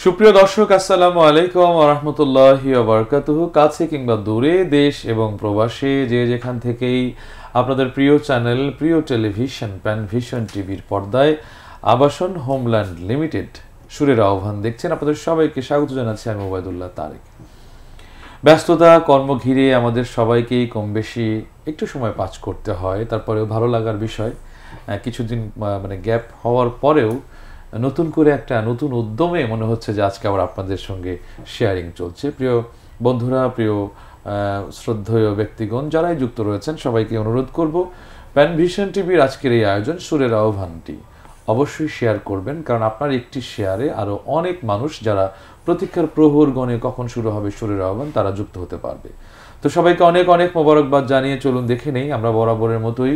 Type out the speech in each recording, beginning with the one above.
সুপ্রিয় দর্শক, আসসালামু আলাইকুম ওয়া রাহমাতুল্লাহি ওয়া বারাকাতুহু। কাছে কিংবা দূরে, দেশ এবং প্রবাসে যে যেখান থেকেই আপনাদের প্রিয় চ্যানেল, প্রিয় টেলিভিশন প্যানভিশন টিভির পর্দায় আবাসন হোমল্যান্ড লিমিটেড সুরের আহ্বান দেখছেন, আপনাদের সবাইকে স্বাগত জানাচ্ছি আমি ওবায়দুল্লাহ তারেক। ব্যস্ততা কর্ম ঘিরে আমাদের সবাইকেই কম বেশি একটু সময় পাস করতে হয়, তারপরেও ভালো লাগার বিষয় কিছুদিন গ্যাপ হওয়ার পরেও নতুন করে একটা নতুন উদ্যমে মনে হচ্ছে যে আজকে আবার আপনাদের সঙ্গে শেয়ারিং চলছে। প্রিয় বন্ধুরা, প্রিয় শ্রদ্ধেয় ব্যক্তিগণ যারাই যুক্ত রয়েছেন, সবাইকে অনুরোধ করব প্যানভিশন টিভির আজকের এই আয়োজন সুরের আহ্বানটি অবশ্যই শেয়ার করবেন, কারণ আপনার একটি শেয়ারে আরও অনেক মানুষ যারা প্রতীক্ষার প্রহর গণে কখন শুরু হবে সুরের আহ্বান তারা যুক্ত হতে পারবে। তো সবাইকে অনেক অনেক মোবারকবাদ জানিয়ে চলুন দেখে নেই, আমরা বরাবরের মতোই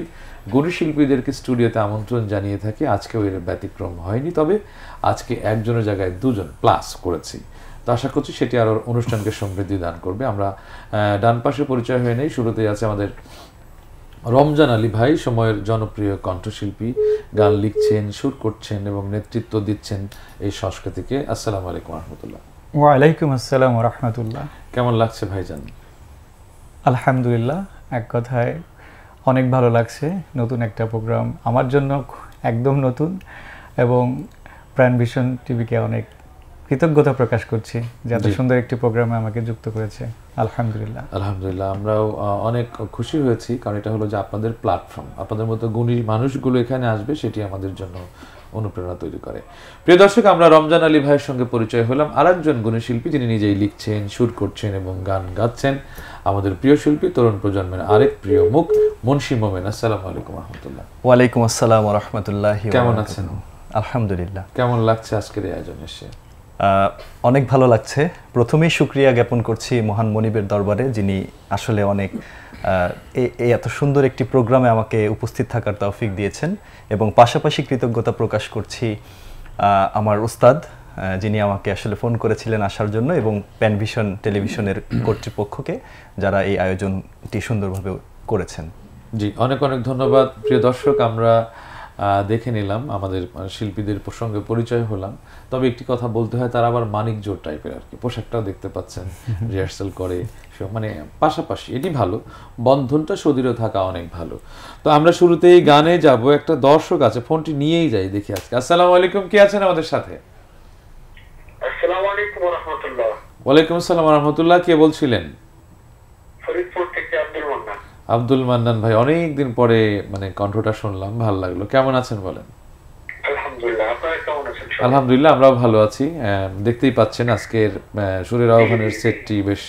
গুণী শিল্পীদেরকে স্টুডিওতে আমন্ত্রণ জানিয়ে থাকি। আজকেও এর ব্যতিক্রম হয়নি, তবে আজকে একজনের জায়গায় দুজন প্লাস করেছি। তো আশা করছি সেটি আরও অনুষ্ঠানকে সমৃদ্ধি দান করবে। আমরা ডান পাশে পরিচয় হয়ে নেই, শুরুতেই আছে আমাদের রমজান আলী ভাই, সময়ের জনপ্রিয় কণ্ঠশিল্পী, গান লিখছেন, সুর করছেন এবং নেতৃত্ব দিচ্ছেন এই সংস্কৃতিকে। আসসালামু আলাইকুম রহমতুল্লাহ। ওয়ালাইকুম আসসালাম রহমতুল্লাহ। কেমন লাগছে ভাইজান? আলহামদুলিল্লাহ, এক কথায় অনেক ভালো লাগছে। নতুন একটা প্রোগ্রাম আমার জন্য একদম নতুন, এবং প্যানভিশন টিভিকে অনেক কৃতজ্ঞতা প্রকাশ করছি যে এত সুন্দর একটি প্রোগ্রামে আমাকে যুক্ত করেছে। আলহামদুলিল্লাহ আলহামদুলিল্লাহ, আমরাও অনেক খুশি হয়েছি, কারণ এটা হলো যে আপনাদের প্ল্যাটফর্ম, আপনাদের মতো গুণী মানুষগুলো এখানে আসবে, সেটি আমাদের জন্য অনুপ্রেরণা তৈরি করে। প্রিয় দর্শক, আমরা রমজান আলী ভাইয়ের সঙ্গে পরিচয় হলাম, আরেকজন গুণী শিল্পী যিনি নিজেই লিখছেন, সুর করছেন এবং গান গাচ্ছেন, আমাদের প্রিয় শিল্পী, তরুণ প্রজন্মের আরেক প্রিয় মুখ, মুন্সি মোমেন। আসসালামু আলাইকুম রহমতুল্লাহ। ওয়ালাইকুম আসসালাম রহমতুল্লাহ। কেমন আছেন? আলহামদুলিল্লাহ। কেমন লাগছে আজকের এই আয়োজনে এসে? অনেক ভালো লাগছে। প্রথমেই শুকরিয়া জ্ঞাপন করছি মহান মনিবের দরবারে, যিনি আসলে অনেক এই এত সুন্দর একটি প্রোগ্রামে আমাকে উপস্থিত থাকার তৌফিক দিয়েছেন, এবং পাশাপাশি কৃতজ্ঞতা প্রকাশ করছি আমার উস্তাদ, যিনি আমাকে আসলে ফোন করেছিলেন আসার জন্য, এবং প্যানভিশন টেলিভিশনের কর্তৃপক্ষকে, যারা এই আয়োজনটি সুন্দরভাবে করেছেন। জি, অনেক অনেক ধন্যবাদ। প্রিয় দর্শক, আমরা দেখে নিলাম, আমাদের শিল্পীদের প্রসঙ্গে পরিচয় হলাম, তবে একটি কথা বলতে হয়, তারা আবার মানিক জোর টাইপের আর কি, পোশাকটাও দেখতে পাচ্ছেন, রিহার্সাল করে, পাশাপাশি এটি ভালো, বন্ধনটা সুদৃঢ় থাকা অনেক ভালো। তো আমরা শুরুতেই গানে যাব, একটা দর্শক আছে, ফোনটি নিয়েই যাই দেখি আজকে। আসসালামু আলাইকুম, কে আছেন আমাদের সাথে? আসসালামু আলাইকুম ওয়া রাহমাতুল্লাহ। ওয়ালাইকুম আসসালাম ওয়া রাহমাতুল্লাহ। কে বলছিলেন? ফরিদপুর থেকে আব্দুল মান্নান। আব্দুল মান্নান ভাই, অনেক দিন পরে কণ্ঠটা শুনলাম, ভালো লাগলো। কেমন আছেন বলেন? আলহামদুলিল্লাহ, আপনারা কেমন আছেন? আলহামদুলিল্লাহ, আমরাও ভালো আছি। দেখতেই পাচ্ছেন আজকের সুরের আহ্বানের সেটটি বেশ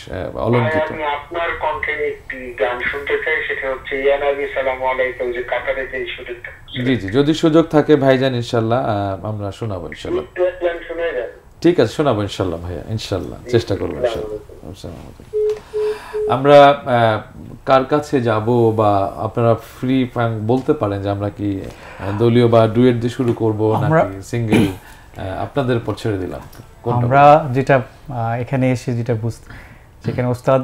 অলংকৃত। আমি আপনার কণ্ঠে একটি গান শুনতে চাই, সেটা হচ্ছে ইয়া নবী সালামু আলাইকুম, যে কাতারে যে সুরটা। জি জি, যদি সুযোগ থাকে ভাইজান, ইনশাআল্লাহ আমরা শোনাবো ইনশাআল্লাহ। ঠিক আছে, শোনাবো ইনশাআল্লাহ ভাইয়া, ইনশাআল্লাহ চেষ্টা করবো ইনশাআল্লাহ। আমরা কার কাছে যাব, বা আপনারা ফ্রি বলতে পারেন যে আমরা কি দলীয় বা ডুয়েট দিয়ে শুরু করব নাকি সিঙ্গেল, আপনাদের পর ছেড়ে দিলাম। আমরা যেটা এখানে এসে যেটা সেখানে ওস্তাদ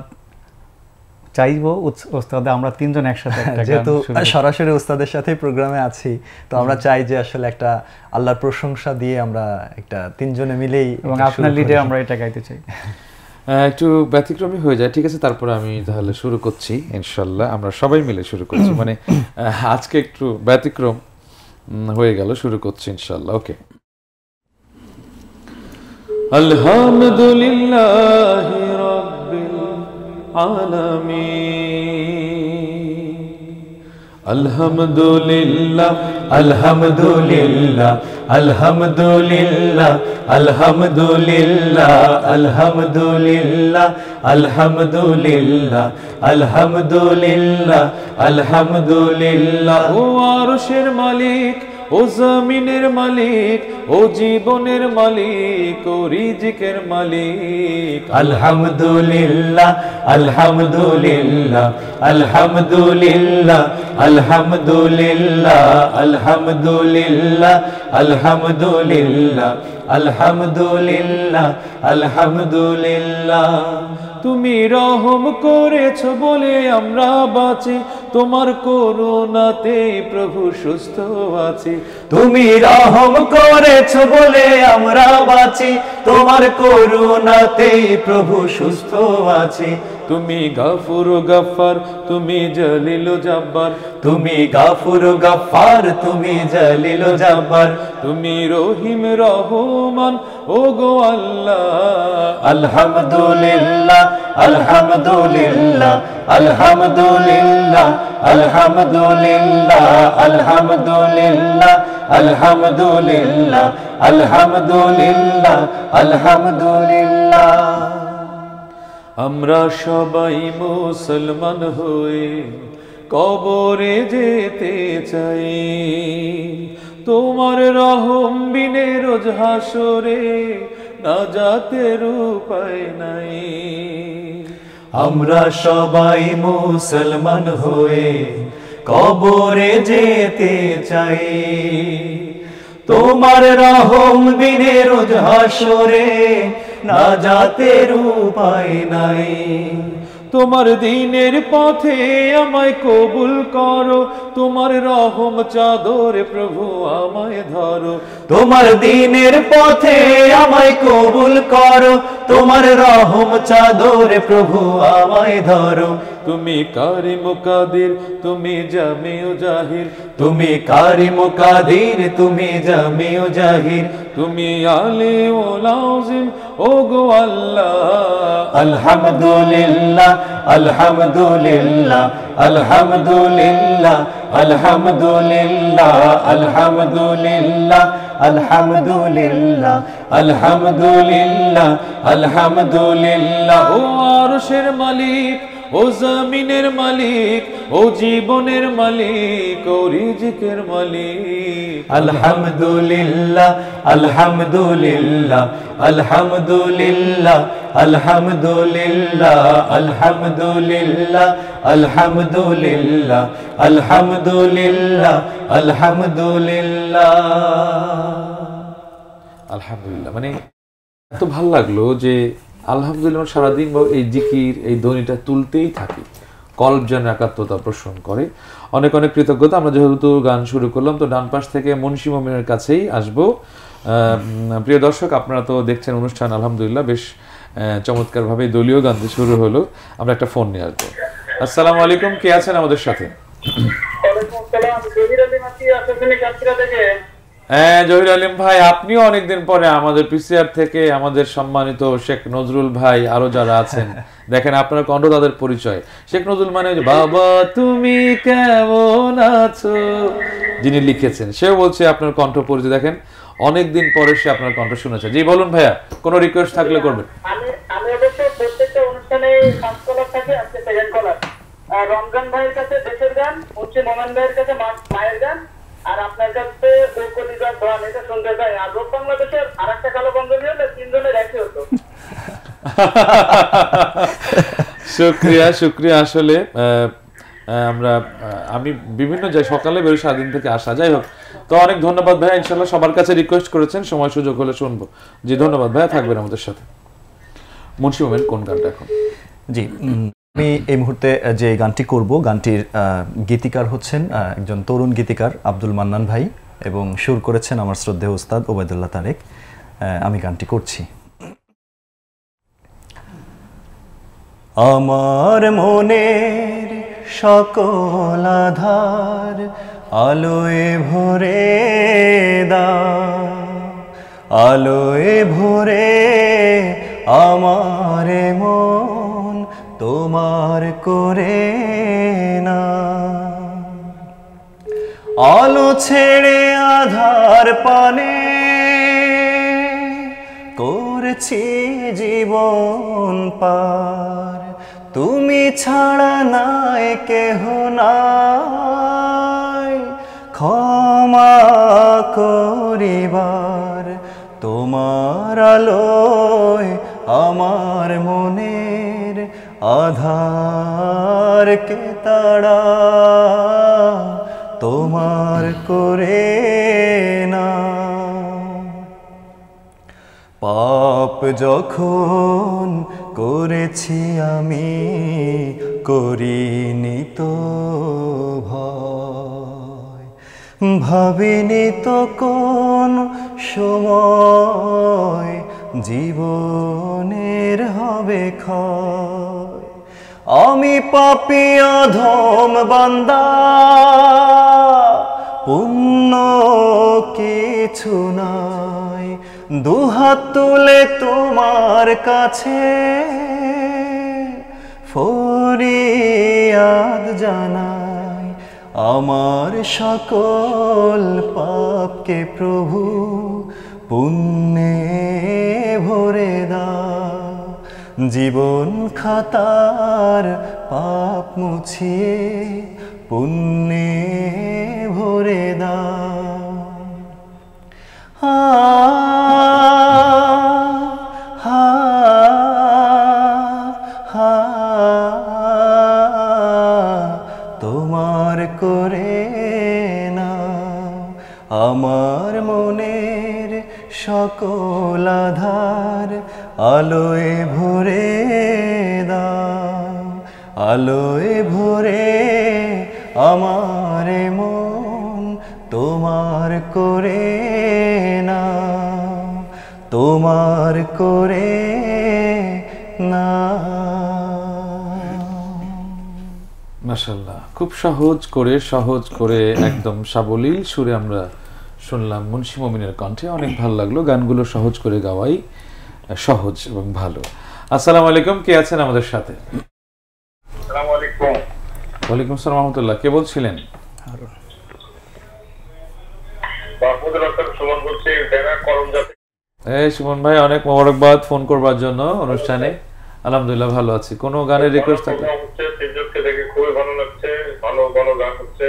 চাইবো, ওস্তাদ আমরা তিনজন একসাথে, যেহেতু সরাসরি ওস্তাদের সাথেই প্রোগ্রামে আছি, তো আমরা চাই যে আসলে একটা আল্লাহর প্রশংসা দিয়ে আমরা একটা তিনজনে মিলেই, এবং আপনার লিডে আমরা এটা গাইতে চাই। একটু ব্যতিক্রমী হয়ে যায়, ঠিক আছে, তারপরে আমি তাহলে শুরু করছি ইনশাআল্লাহ। আমরা সবাই মিলে শুরু করছি, আজকে একটু ব্যতিক্রম হয়ে গেল, শুরু করছি ইনশাআল্লাহ। ওকে। আলহামদুলিল্লাহি রাব্বিল আলামিন, আলহামদুলিল্লাহ আলহামদুলিল্লাহ আলহামদুলিল্লাহ আলহামদুলিল্লাহ আলহামদুলিল্লাহ আলহামদুলিল্লাহ আলহামদুলিল্লাহ আলহামদুলিল্লাহ। ও আরশের মালিক, ও জমিনের মালিক, ও জীবনের মালিক, ও রিজিকের মালিক, আলহামদুলিল্লাহ আলহামদুলিল্লাহ আলহামদুলিল্লাহ আলহামদুলিল্লাহ আলহামদুলিল্লাহ আলহামদুলিল্লাহ আলহামদুলিল্লাহ আলহামদুলিল্লাহ। তুমি রহম করেছ বলে আমরা বাঁচি, তোমার করুণাতে প্রভু সুস্থ আছি। তুমি রহম করেছ বলে আমরা বাঁচি, তোমার করুণাতে প্রভু সুস্থ আছি। তুমি গাফুর গাফার, তুমি জলিল জাব্বার, তুমি গাফুর গাফার, তুমি জলিল জাব্বার। তুমি রহিম রহমান ও গো আল্লাহ। আলহামদুলিল্লাহ আলহামদুলিল্লাহ আলহামদুলিল্লাহ আলহামদুলিল্লাহ আলহামদুলিল্লাহ আলহামদুলিল্লাহ আলহামদুলিল্লাহ আলহামদুলিল্লাহ। আমরা সবাই মুসলমান হয়ে কবরে যেতে চাই, তোমার রহম বিনে রোজ হাসরে নাজাতের উপায় নাই। আমরা সবাই মুসলমান হয়ে কবরে যেতে চাই, তোমার রহম বিনে রোজ হাসরে নাজাতের উপায় নাই। তোমার দিনের পথে আমায় কবুল করো, তোমার রহম চাদরে প্রভু আমায় ধরো। তোমার দিনের পথে আমায় কবুল করো, তোমার রহম চাদরে প্রভু আমায় ধরো। তুমি কারিম কাদির, তুমি জামিউ জাহির, তুমি কারিম কাদির, তুমি জামিউ জাহির। তুমি আলিমুল আযীম ও গো আল্লাহ। আলহামদুলিল্লাহ আলহামদুলিল্লাহ আলহামদুলিল্লাহ আলহামদুলিল্লাহ আলহামদুলিল্লাহ আলহামদুলিল্লাহ আলহামদুলিল্লাহ আলহামদুলিল্লাহ। ও আরশের মালিক, ও জমিনের মালিক, ও জীবনের মালিক, ও রিজিকের মালিক। আলহামদুলিল্লাহ আলহামদুলিল্লাহ আলহামদুলিল্লাহ আলহামদুলিল্লাহ আলহামদুলিল্লাহ আলহামদুলিল্লাহ আলহামদুলিল্লাহ আলহামদুলিল্লাহ। আলহামদুলিল্লাহ মানে এত ভালো লাগলো যে আলহামদুলিল্লাহ সারাদিন এই জিকির, এই ধ্বনিটা তুলতেই থাকি, কল্প যেন একাত্মতা পোষণ করে। অনেক অনেক কৃতজ্ঞতা। আমরা যেহেতু গান শুরু করলাম, তো ডান পাশ থেকে মুন্সি মোমিনের কাছেই আসবো। প্রিয় দর্শক, আপনারা তো দেখছেন অনুষ্ঠান আলহামদুলিল্লাহ বেশ চমৎকারভাবে দলীয় গান দিয়ে শুরু হলো। আমরা একটা ফোন নিয়ে আসবো। আসসালামু আলাইকুম, কে আছেন আমাদের সাথে? হ্যাঁ জহির আলিম ভাই, আপনিও অনেকদিন পরে আমাদের পিসিআর থেকে আমাদের সম্মানিত শেখ নজরুল ভাই, আরো যারা আছেন দেখেন আপনার কণ্ঠ তাদের পরিচয়। শেখ নজরুল মানে বাবা তুমি কেমন আছো যিনি লিখেছেন, সেও বলছে আপনার কণ্ঠ পরিচয়। দেখেন অনেকদিন পরে সে আপনার কণ্ঠ শুনেছে। জি বলুন ভাইয়া, কোনো রিকোয়েস্ট থাকলে করবেন। আমি অবশ্য প্রত্যেকটা অনুষ্ঠানে ফার্স্ট কলার থাকে, আজকে সেকেন্ড কলার। রমজান ভাইয়ের কাছে দেশের গান, মুন্সি মোমেন ভাইয়ের কাছে মায়ের গান, আর আপনার কাছে কলিজার ধ্বনি, এটা শুনতে চাই। আর রোগ বাংলাদেশের আর একটা কালো বন্ধনী হলে তিনজনের একই হতো। শুক্রিয়া শুক্রিয়া। আসলে আমি বিভিন্ন জায়গায় সকালে বেরোই, সারাদিন থেকে আসা। যাই হোক, তো অনেক ধন্যবাদ ভাইয়া। ইনশাল্লাহ সবার কাছে রিকোয়েস্ট করেছেন, সময় সুযোগ হলে শুনবো। জি ধন্যবাদ ভাইয়া, থাকবেন আমাদের সাথে। মুন্সি মোমেন কোন গানটা এখন? জি, আমি এই মুহূর্তে যে গানটি করব, গানটির গীতিকার হচ্ছেন একজন তরুণ গীতিকার আব্দুল মান্নান ভাই, এবং সুর করেছেন আমার শ্রদ্ধেয় উস্তাদ ওবায়দুল্লাহ তারেক। আমি গানটি করছি। আমার মনের সকল আধার আলোয় ভরে দাও, আলোয় ভরে আমার মন তোমার করে না। আলো ছেড়ে আধার পানে করেছি জীবন পার, তুমি ছাড়া নাই কেহ নাই ক্ষমা করিবার। তোমার আলোয় আমার মনের আধারকে তাড়া তোমার করে না। পাপ যখন করেছি আমি, করিনি তো ভয়, ভাবিনি তো কোন সময় জীবনের হবে ক্ষয়। আমি পাপী অধম বান্দা, পুণ্য কিছু নাই, দুহাত তুলে তোমার কাছে ফরিয়াদ জানাই। আমার সকল পাপকে প্রভু পুণ্যে ভরে দাও, জীবন খাতার পাপ মুছিয়ে পুণ্যে ভরে দাও। তোমার করে নাও আমার মনের সকল আধার, আলোয় ভরে দাও, আলোয় ভরে আমার মন তোমার করে নাও, তোমার করে নাও। মাশাআল্লাহ, খুব সহজ করে একদম সাবলীল সুরে আমরা শুনলাম মুন্সি মমিনের কণ্ঠে। অনেক ভালো লাগলো, গানগুলো সহজ করে গাওয়াই সহজ এবং ভালো। আসসালামু আলাইকুম, কে আছেন আমাদের সাথে? আসসালামু আলাইকুম। ওয়ালাইকুম আসসালাম রাহমাতুল্লাহ, কে বলছিলেন? মাহমুদুল হাসান সুমন বলছি, ঢাকা করমজা থেকে। এই সুমন ভাই, অনেক মোবারকবাদ ফোন করবার জন্য অনুষ্ঠানে। আলহামদুলিল্লাহ ভালো আছি। কোনো গানের রিকোয়েস্ট থাকলে? তিনজনকে দেখে খুবই ভালো লাগছে, ভালো ভালো গান হচ্ছে।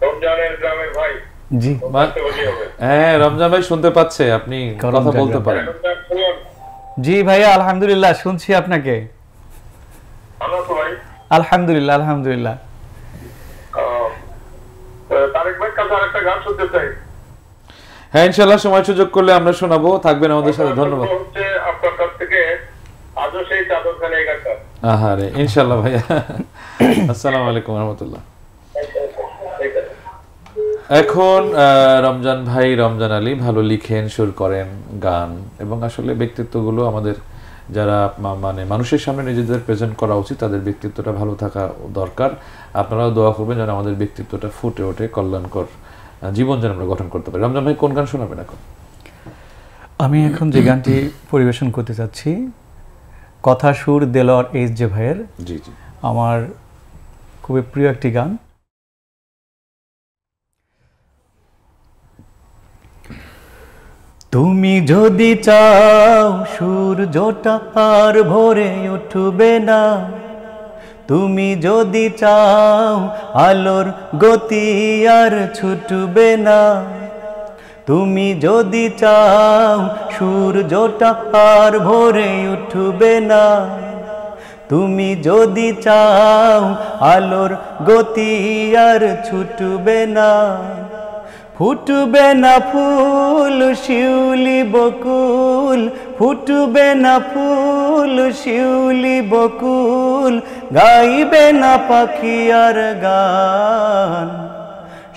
রমজানের গ্রামের ভাই জি হ্যাঁ, রমজান ভাই শুনতে পাচ্ছে, আপনি কথা বলতে পারেন। জি ভাইয়া, আলহামদুলিল্লাহ শুনছি আপনাকে। ভালো আছো ভাই? আলহামদুলিল্লাহ আলহামদুলিল্লাহ। তারেক ভাই কাছে আরেকটা গান শুনতে চাই। হ্যাঁ ইনশাআল্লাহ, সময় সুযোগ করলে আমরা শোনাবো, থাকবেন আমাদের সাথে। ধন্যবাদ। হচ্ছে আপনার কাছ থেকে আজও সেই চাদরখানে এই গানটা। আহারে, ইনশাআল্লাহ ভাইয়া। আসসালামু আলাইকুম রাহমাতুল্লাহ। এখন রমজান ভাই, রমজান আলী ভালো লিখেন, সুর করেন, গান, এবং আসলে ব্যক্তিত্বগুলো আমাদের যারা মানে মানুষের সামনে নিজেদের প্রেজেন্ট করা উচিত, তাদের ব্যক্তিত্বটা ভালো থাকা দরকার। আপনারাও দোয়া করবেন যেন আমাদের ব্যক্তিত্বটা ফুটে ওঠে, কল্যাণকর জীবন যেন আমরা গঠন করতে পারি। রমজান ভাই কোন গান শোনাবেন এখন? আমি এখন যে গানটি পরিবেশন করতে চাচ্ছি, কথা সুর দেলোয়ার এইচ জে ভাইয়ের। জি জি, আমার খুবই প্রিয় একটি গান। তুমি যদি চাও সূর্যটা আর ভোরে উঠবে না, তুমি যদি চাও আলোর গতি আর ছুটবে না, তুমি যদি চাও সূর্যটা আর ভোরে উঠবে না, তুমি যদি চাও আলোর গতি আর ছুটবে না, ফুটবে না ফুল শিউলি বকুল, ফুটবে না ফুল শিউলি বকুল, গাইবে না পাখি আর গান,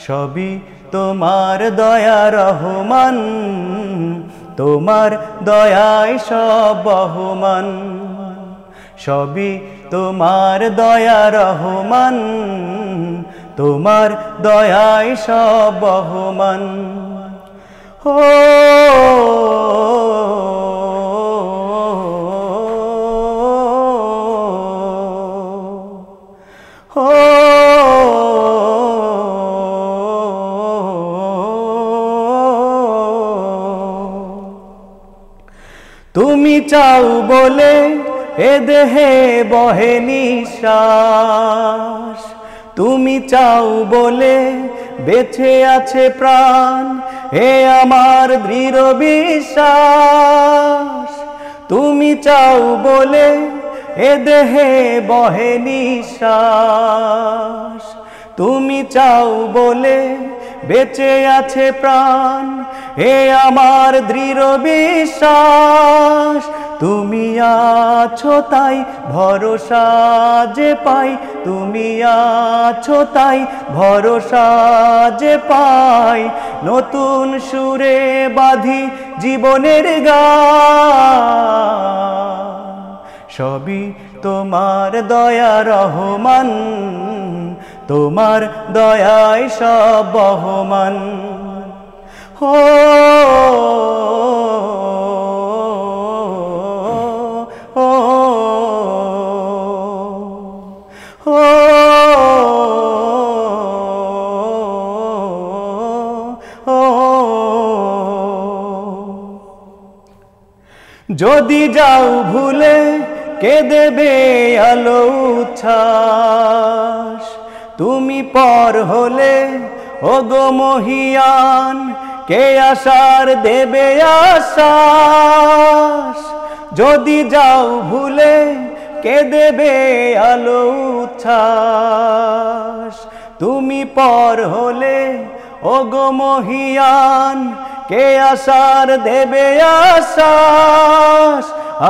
সবই তোমার দয়া রহমান, তোমার দয়ায় সব বহমান, সবই তোমার দয়া রহমান, তোমার দয়ায় সব বহমান। ও তুমি চাও বলে এ দেহে বহে নিঃশ্বাস, তুমি চাও বলে বেঁচে আছে প্রাণ, এ আমার দৃঢ় বিশ্বাস। তুমি চাও বলে এ দেহে বহে নিঃশ্বাস, তুমি চাও বলে বেঁচে আছে প্রাণ, এ আমার দৃঢ় বিশ্বাস। তুমি আছো তাই ভরসা যে পাই, তুমি আছো তাই ভরসা যে পাই। নতুন সুরে বাঁধি জীবনের গান, সবই তোমার দয়া রহমান, তোমার দয়ায় সব বহমান। ও ও ও ও যদি যাও ভুলে কে দেবে আলো উচ্ছ্বাস, তুমি পর হলে ওগো মহিয়ান, কে আশার দেবে আশ্বাস। যদি যাও ভুলে কে দেবে আলো উচ্ছ্বাস, তুমি পর হলে ওগো মহিয়ান, কে আশার দেবে আশ্বাস।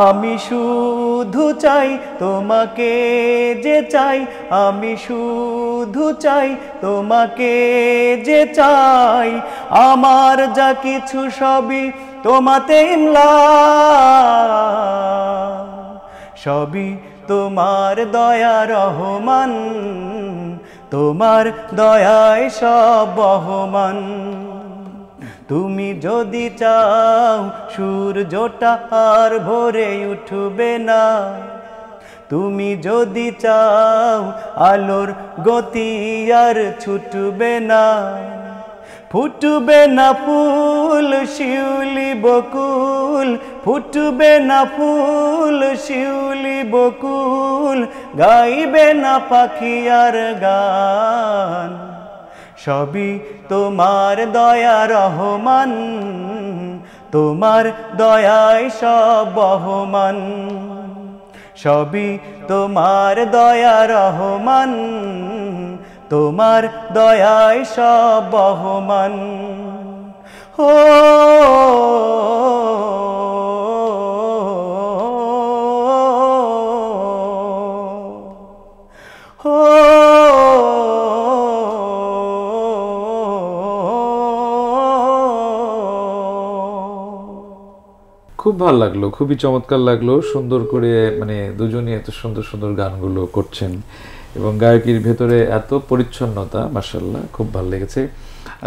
আমি শুধু চাই তোমাকে যে চাই, আমি শুধু চাই তোমাকে যে চাই। আমার যা কিছু সবই তোমাতে ইমলা, সবই তোমার দয়া রহমান, তোমার দয়ায় সব বহমান। তুমি যদি চাও সূর্যটা আর ভোরে উঠবে না, তুমি যদি চাও আলোর গতি আর ছুটবে না, ফুটবে না ফুল শিউলি বকুল, ফুটবে না ফুল শিউলি বকুল, গাইবে না পাখি আর গান, সবই তোমার দয়া রহমান, তোমার দয়ায় সব বহমান। সবই তোমার দয়া রহমান, তোমার দয়ায় সব বহমান। ও খুব ভালো লাগলো, খুবই চমৎকার লাগলো। সুন্দর করে মানে দুজনই এত সুন্দর সুন্দর গানগুলো করছেন এবং গায়কির ভেতরে এত পরিচ্ছন্নতা, মাশাআল্লাহ, খুব ভালো লেগেছে।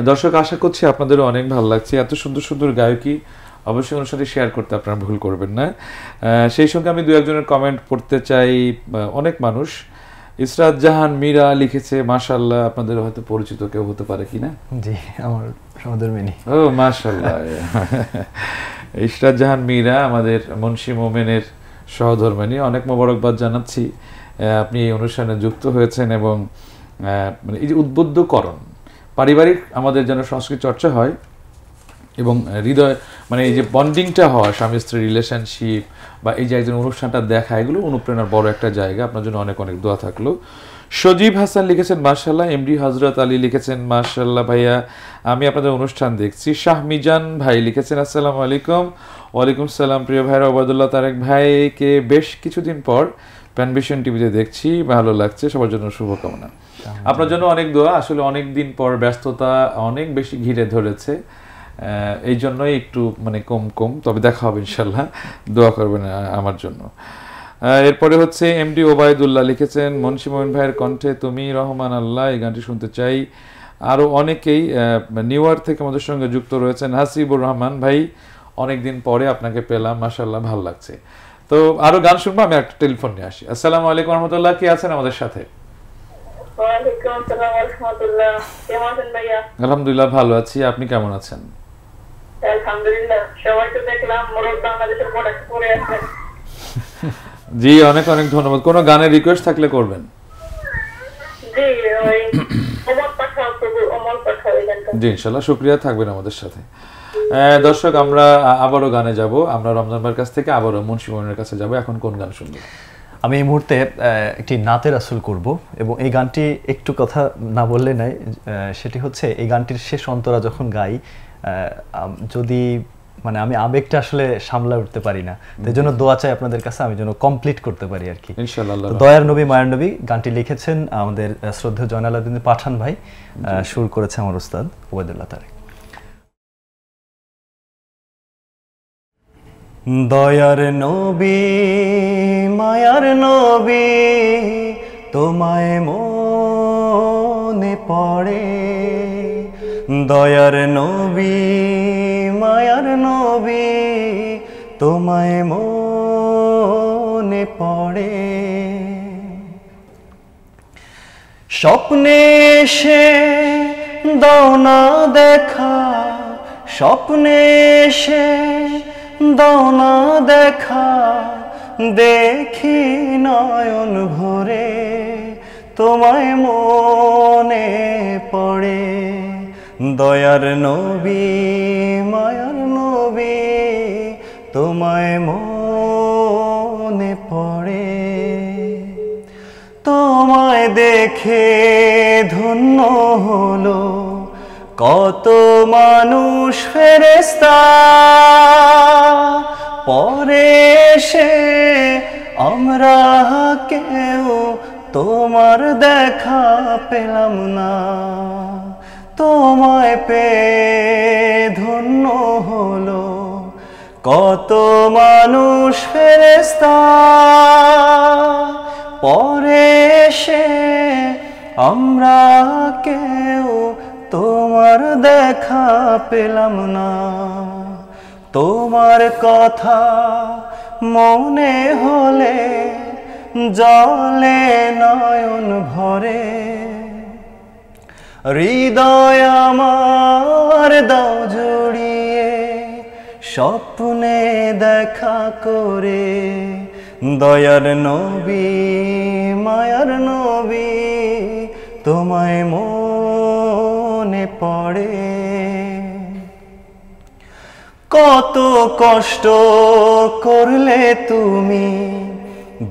দর্শক, আশা করছি আপনাদেরও অনেক ভালো লাগছে। এত সুন্দর সুন্দর গায়কি অবশ্যই অনুষ্ঠানে শেয়ার করতে আপনারা ভুল করবেন না। সেই সঙ্গে আমি দু একজনের কমেন্ট পড়তে চাই। অনেক মানুষ, ইসরাত জাহান মীরা লিখেছে, মাশাআল্লাহ, আপনাদের হয়তো পরিচিত কেউ হতে পারে কিনা। জি, আমার সহধর্মিণী। ও মাশাআল্লাহ। ইসরাত জাহান মীরা আমাদের মুন্সি মোমেনের সহধর্মিণী, অনেক মোবারকবাদ জানাচ্ছি। আপনি এই অনুষ্ঠানে যুক্ত হয়েছেন এবং মানে এই যে উদ্বুদ্ধকরণ, পারিবারিক আমাদের যেন সংস্কৃতি চর্চা হয় এবং হৃদয় মানে এই যে বন্ডিংটা হওয়া, স্বামী স্ত্রী রিলেশনশিপ বা এই যে একজন অনুষ্ঠানটা দেখা, এগুলো অনুপ্রেরণার বড় একটা জায়গা। আপনার জন্য অনেক অনেক দোয়া থাকলো। সজীব হাসান লিখেছেন মাশাআল্লাহ। এমডি হযরত আলী লিখেছেন মাশাআল্লাহ ভাইয়া, আমি আপনাদের অনুষ্ঠান দেখছি। শাহ মিজান ভাই লিখেছেন আসসালামু আলাইকুম। ওয়ালাইকুম সালাম। প্রিয় ভাইরা, ওবায়দুল্লাহ তারেক ভাইকে বেশ কিছুদিন পর প্যানভিশন টিভিতে দেখছি, ভালো লাগছে। সবার জন্য শুভকামনা, আপনার জন্য অনেক দোয়া। আসলে অনেক দিন পর ব্যস্ততা অনেক বেশি ঘিরে ধরেছে, এই জন্যই একটু মানে কম, তবে দেখা হবে ইনশাল্লাহ। দোয়া করবেন আমার জন্য। এরপরে হচ্ছে এমডি ওবায়দুল্লাহ লিখেছেন, মুন্সি মোমিন ভাইয়ের কণ্ঠে তুমি রহমান আল্লাহ, এই গানটি শুনতে চাই। আরও অনেকেই নিউ ইয়র্ক থেকে আমাদের সঙ্গে যুক্ত রয়েছেন। হাসিবুর রহমান ভাই, অনেকদিন পরে আপনাকে পেলাম, মাশাআল্লাহ, ভালো লাগছে। তো আরো গান শুনবো, আমি একটা টেলিফোন নিয়ে আসি। আসসালামু আলাইকুম রহমতুল্লাহ, কি আছেন আমাদের সাথে? ওয়ালাইকুম আসসালাম ওয়া রাহমাতুল্লাহ। কেমন আছেন ভাইয়া? আলহামদুলিল্লাহ ভালো আছি, আপনি কেমন আছেন? আলহামদুলিল্লাহ। সবাই তো দেখলাম মোরল বাংলাদেশের প্রোডাক্ট পরে আছেন। জি, অনেক অনেক ধন্যবাদ। কোনো গানের রিকোয়েস্ট থাকলে করবেন। জি, ওই অমর পাঠাও প্রভু, অমর পাঠাও এই গানটা। জি ইনশাআল্লাহ, শুকরিয়া, থাকবেন আমাদের সাথে। দর্শক, আমরা আবারও গানে যাব। আমরা রমজান ভাইয়ের কাছ থেকে আবারও মুন্সি মোমিনের কাছে যাব। এখন কোন গান শুনবো? আমি এই মুহূর্তে একটি নাতে রাসূল করব এবং এই গানটি একটু কথা না বললে নাই, সেটি হচ্ছে এই গানটির শেষ অন্তরা যখন গাই, যদি মানে আমি আবেগটা আসলে সামলা উঠতে পারি না, তাই জন্য দোয়া চাই আপনাদের কাছে আমি যেন কমপ্লিট করতে পারি আর কি। ইনশাআল্লাহ। দয়ার নবী মায়ার নবী গানটি লিখেছেন আমাদের শ্রদ্ধেয় জয়নাল আবেদিন পাঠান ভাই, সুর করেছে আমার উস্তাদ ওবায়দুল্লাহ তারেক। দয়ার নবী মায়ার নবী তোমায় মনে পড়ে, দয়ার নবী মায়ার নবী তোমায় মনে পড়ে, স্বপ্নে এসে দাও না দেখা, স্বপ্নে এসে দাও না দেখা, দেখি নয়ন ভরে তোমায় মনে পড়ে, দয়ার নবী মায়ার নবী তোমায় মনে পড়ে, তোমায় দেখে ধন্য হলো কত মানুষ ফেরেশতা, পরে এসে আমরা কেউ তোমার দেখা পেলাম না, তোমায় পেয়ে ধন্য হলো কত মানুষ ফেরেশতা, পরে এসে আমরা কেউ তোমার দেখা পেলাম না, তোমার কথা মনে হলে জলে নয়ন ভরে, হৃদয় আমার দাও জড়িয়ে স্বপ্নে দেখা করে, দয়ার নবী মায়ার নবী তোমায় মনে পড়ে, কত কষ্ট করলে তুমি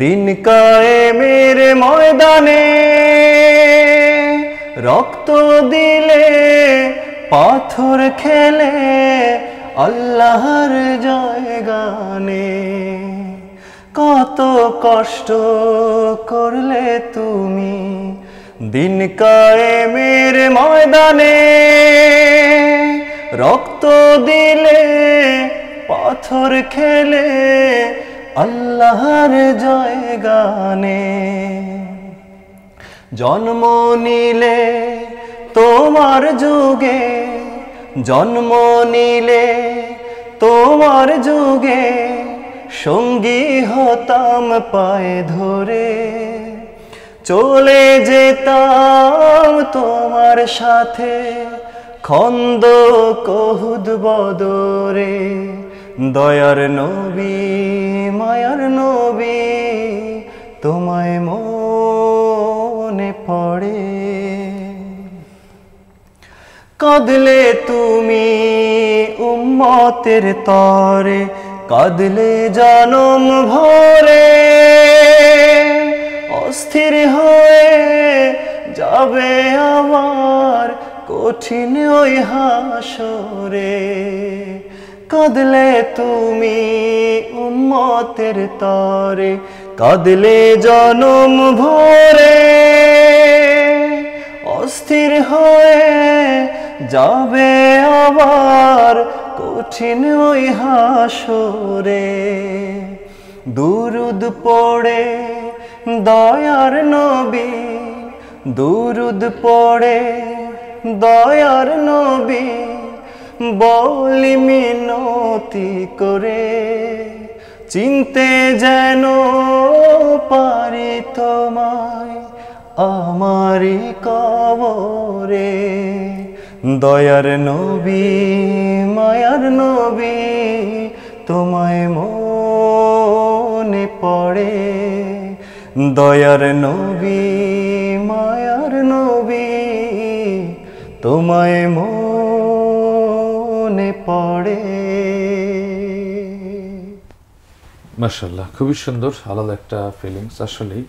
দিন কায়েমের ময়দানে, রক্ত দিলে পাথর খেলে আল্লাহর জয়গানে, কত কষ্ট করলে তুমি দিন কায়েমের ময়দানে, রক্ত দিলে পাথর খেলে আল্লাহর জয়গানে, জন্ম নিলে তোমার যুগে, জন্ম নিলে তোমার যুগে সঙ্গী হতাম পায়ে ধরে, চলে যেতাম তোমার সাথে খন্দক উহুদ বদরে, দয়ার নবী মায়ার নবী তোমায় মনে পড়ে, কাঁদলে তুমি উম্মতের তরে, কাঁদলে জনম ভরে, অস্থির হয়ে যাবে আমার কঠিন ওই হাসরে, কাঁদলে তুমি উম্মতের তরে, কাঁদলে জনম ভরে, অস্থির হয়ে যাবে আবার কঠিন ওই হাসরে, দুরুদ পড়ে দয়ার নবী, দুরুদ পড়ে দয়ার নবী বলি মিনতি করে, চিনতে যেন পারি তোমায় আমারি কবরে, দয়ার নবী মায়ার নবী তোমায় মনে পড়ে, দয়ার নবী মায়ার নবী তোমায় মনে পড়ে। মাশাআল্লাহ, খুবই সুন্দর, আলাদা একটা ফিলিংস। আসলেই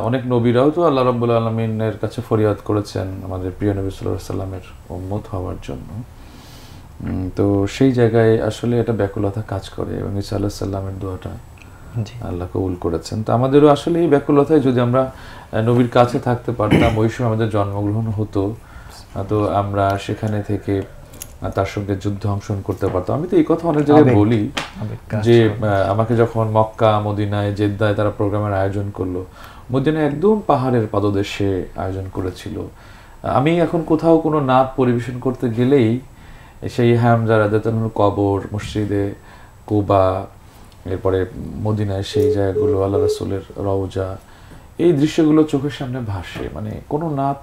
অনেক নবীরাও তো আল্লাহ রাব্বুল আলামিনের কাছে ফরিয়াদ করেছেন আমাদের প্রিয় নবী সাল্লাল্লাহু আলাইহি সাল্লামের উম্মত হওয়ার জন্য। তো সেই জায়গায় আসলে এটা ব্যাকুলতা কাজ করে এবং ঈসা আলাইহিস সালামের দোয়াটা আল্লাহ কবুল করেছেন। তো আমাদেরও আসলে এই ব্যাকুলতায় যদি আমরা নবীর কাছে থাকতে পারতাম, ওই সময় আমাদের জন্মগ্রহণ হতো, তো আমরা সেখানে থেকে তার সঙ্গে যুদ্ধে অংশগ্রহণ করতে পারতাম। আমি তো এই কথা অনেক জায়গায় বলি যে আমাকে যখন মক্কা, মদিনায়, জেদ্দায় তারা প্রোগ্রামের আয়োজন করলো, মদিনায় একদম পাহাড়ের পাদদেশে আয়োজন করেছিল। আমি এখন কোথাও কোনো নাত পরিবেশন করতে গেলেই সেই হামজা রাদিয়াল্লাহু আনহুর কবর, মসজিদে কুবা, এরপরে মদিনায় সেই জায়গাগুলো, আল্লাহ রাসূলের রওজা, এই দৃশ্যগুলো চোখের সামনে ভাসে। মানে কোনো নাত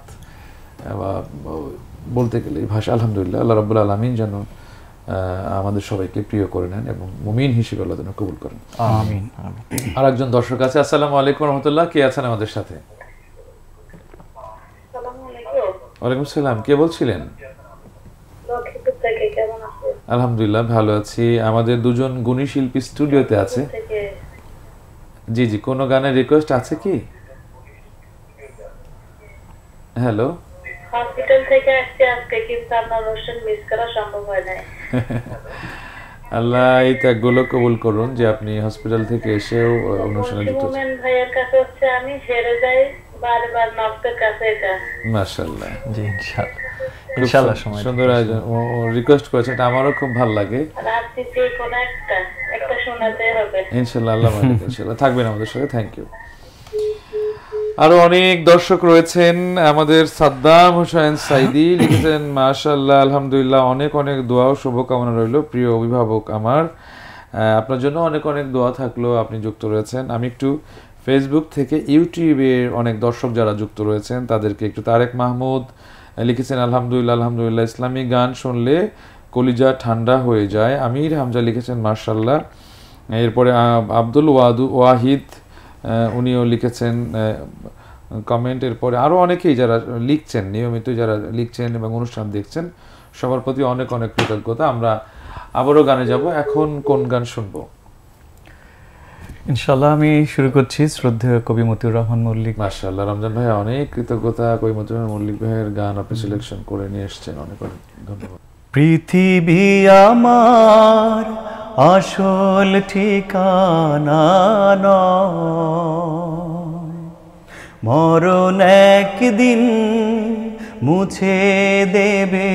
বলতে গেলে ভাষা। আলহামদুলিল্লাহ, আল্লাহ রাব্বুল আলামিন যেন আমাদের সবাইকে প্রিয় করে নেন এবং মুমিন হিসেবে আল্লাহ যেন কবুল করেন। আমিন। আর একজন দর্শক আছে। আসসালামু আলাইকুম রহমতুল্লাহ, কে আছেন আমাদের সাথে? ওয়ালাইকুম আসসালাম, কে বলছিলেন? আলহামদুলিল্লাহ, ভালো আছি। আমাদের দুজন গুণী শিল্পী স্টুডিওতে আছে। জি জি, কোনো গানের রিকোয়েস্ট আছে কি? হ্যালো, হসপিটাল থেকে আসছে আজকে, কিন্তু আপনার অনুষ্ঠান মিস করা সম্ভব হয় না। আল্লাহ এই ত্যাগগুলো কবুল করুন যে আপনি হসপিটাল থেকে এসেও অনুষ্ঠানে যুক্ত হয়েছেন। মোমেন ভাইয়ের কাছে হচ্ছে আমি হেরে যাই বারবার নকটের কাছে। এটা মাশাআল্লাহ, জি ইনশাআল্লাহ, ইনশাআল্লাহ সময় সুন্দর আয়োজন, ও রিকোয়েস্ট করেছে, এটা আমারও খুব ভালো লাগে। রাত্রি যে কোনো একটা শোনাতে হবে ইনশাআল্লাহ, আল্লাহ মালিক ইনশাআল্লাহ থাকবেন আমাদের সাথে। Thank you. আরো অনেক দর্শক রয়েছেন। আমাদের সাদ্দাম হোসেন সাইদি লিখেছেন, মাশাআল্লাহ, আলহামদুলিল্লাহ, অনেক অনেক দোয়া ও শুভকামনা রইল প্রিয় অভিভাবক আমার, আপনার জন্য অনেক অনেক দোয়া থাকলো, আপনি যুক্ত রয়েছেন। আমি একটু ফেসবুক থেকে, ইউটিউবের অনেক দর্শক যারা যুক্ত রয়েছেন তাদেরকে একটু, তারেক মাহমুদ লিখেছেন, আলহামদুলিল্লাহ, আলহামদুলিল্লাহ, ইসলামিক গান শুনলে কলিজা ঠান্ডা হয়ে যায়। আমির হামজা লিখেছেন, মাশাআল্লাহ। এরপরে আব্দুল ওয়াহিদ উনিও লিখেছেন কমেন্টের পরে। আরও অনেকেই যারা লিখছেন, নিয়মিত যারা লিখছেন এবং অনুষ্ঠান দেখছেন, সবার প্রতি অনেক অনেক কৃতজ্ঞতা। আমরা আবারও গানে যাব। এখন কোন গান শুনবো? ইনশাআল্লাহ আমি শুরু করছি শ্রদ্ধেয় কবি মতিউর রহমান মল্লিক। মাশাআল্লাহ, রমজান ভাই অনেক কৃতজ্ঞতা, কবি মতিউর রহমান মল্লিক ভাইয়ের গান আপনি সিলেকশন করে নিয়ে এসেছেন, অনেক অনেক ধন্যবাদ। পৃথিবী আমার আসল ঠিকানা নয়, মরণ একদিন মুছে দেবে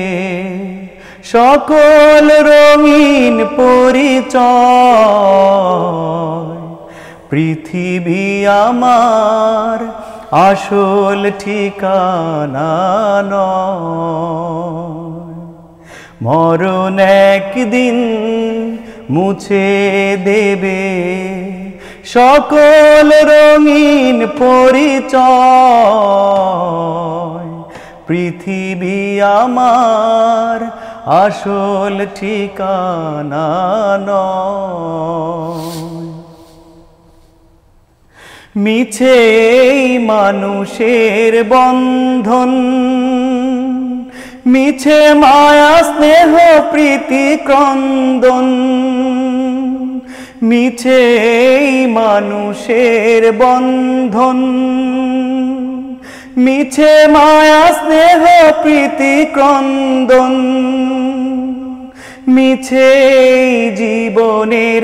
সকল রঙিন পরিচয়। পৃথিবী আমার আসল ঠিকানা নয়, মরণ একদিন মুছে দেবে সকল রঙিন পরিচয়। পৃথিবী আমার আসল ঠিকানা নয়। মিছে মানুষের বন্ধন, মিছে মায়া স্নেহ প্রীতি ক্রন্দন, মিছে মানুষের বন্ধন, মিছে মায়া স্নেহ প্রীতি ক্রন্দন, মিছে জীবনের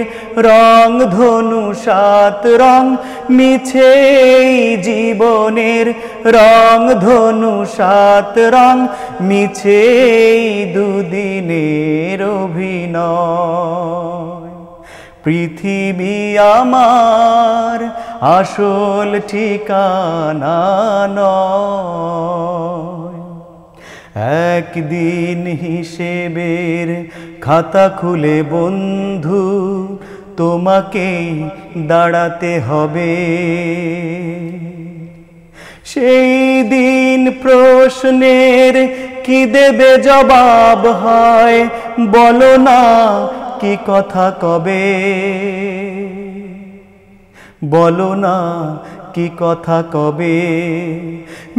রং ধনু সাত রং, মিছে জীবনের রং ধনু সাত রং, মিছে দুদিনের অভিনয়। পৃথিবী আমার আসল ঠিকানা নয়, একদিন হিসেবের খাতা খুলে বন্ধু তোমাকে দাঁড়াতে হবে। সেই দিন প্রশ্নের কি দেবে জবাব হয়, বলো না কি কথা কবে, বলো না কি কথা কবে।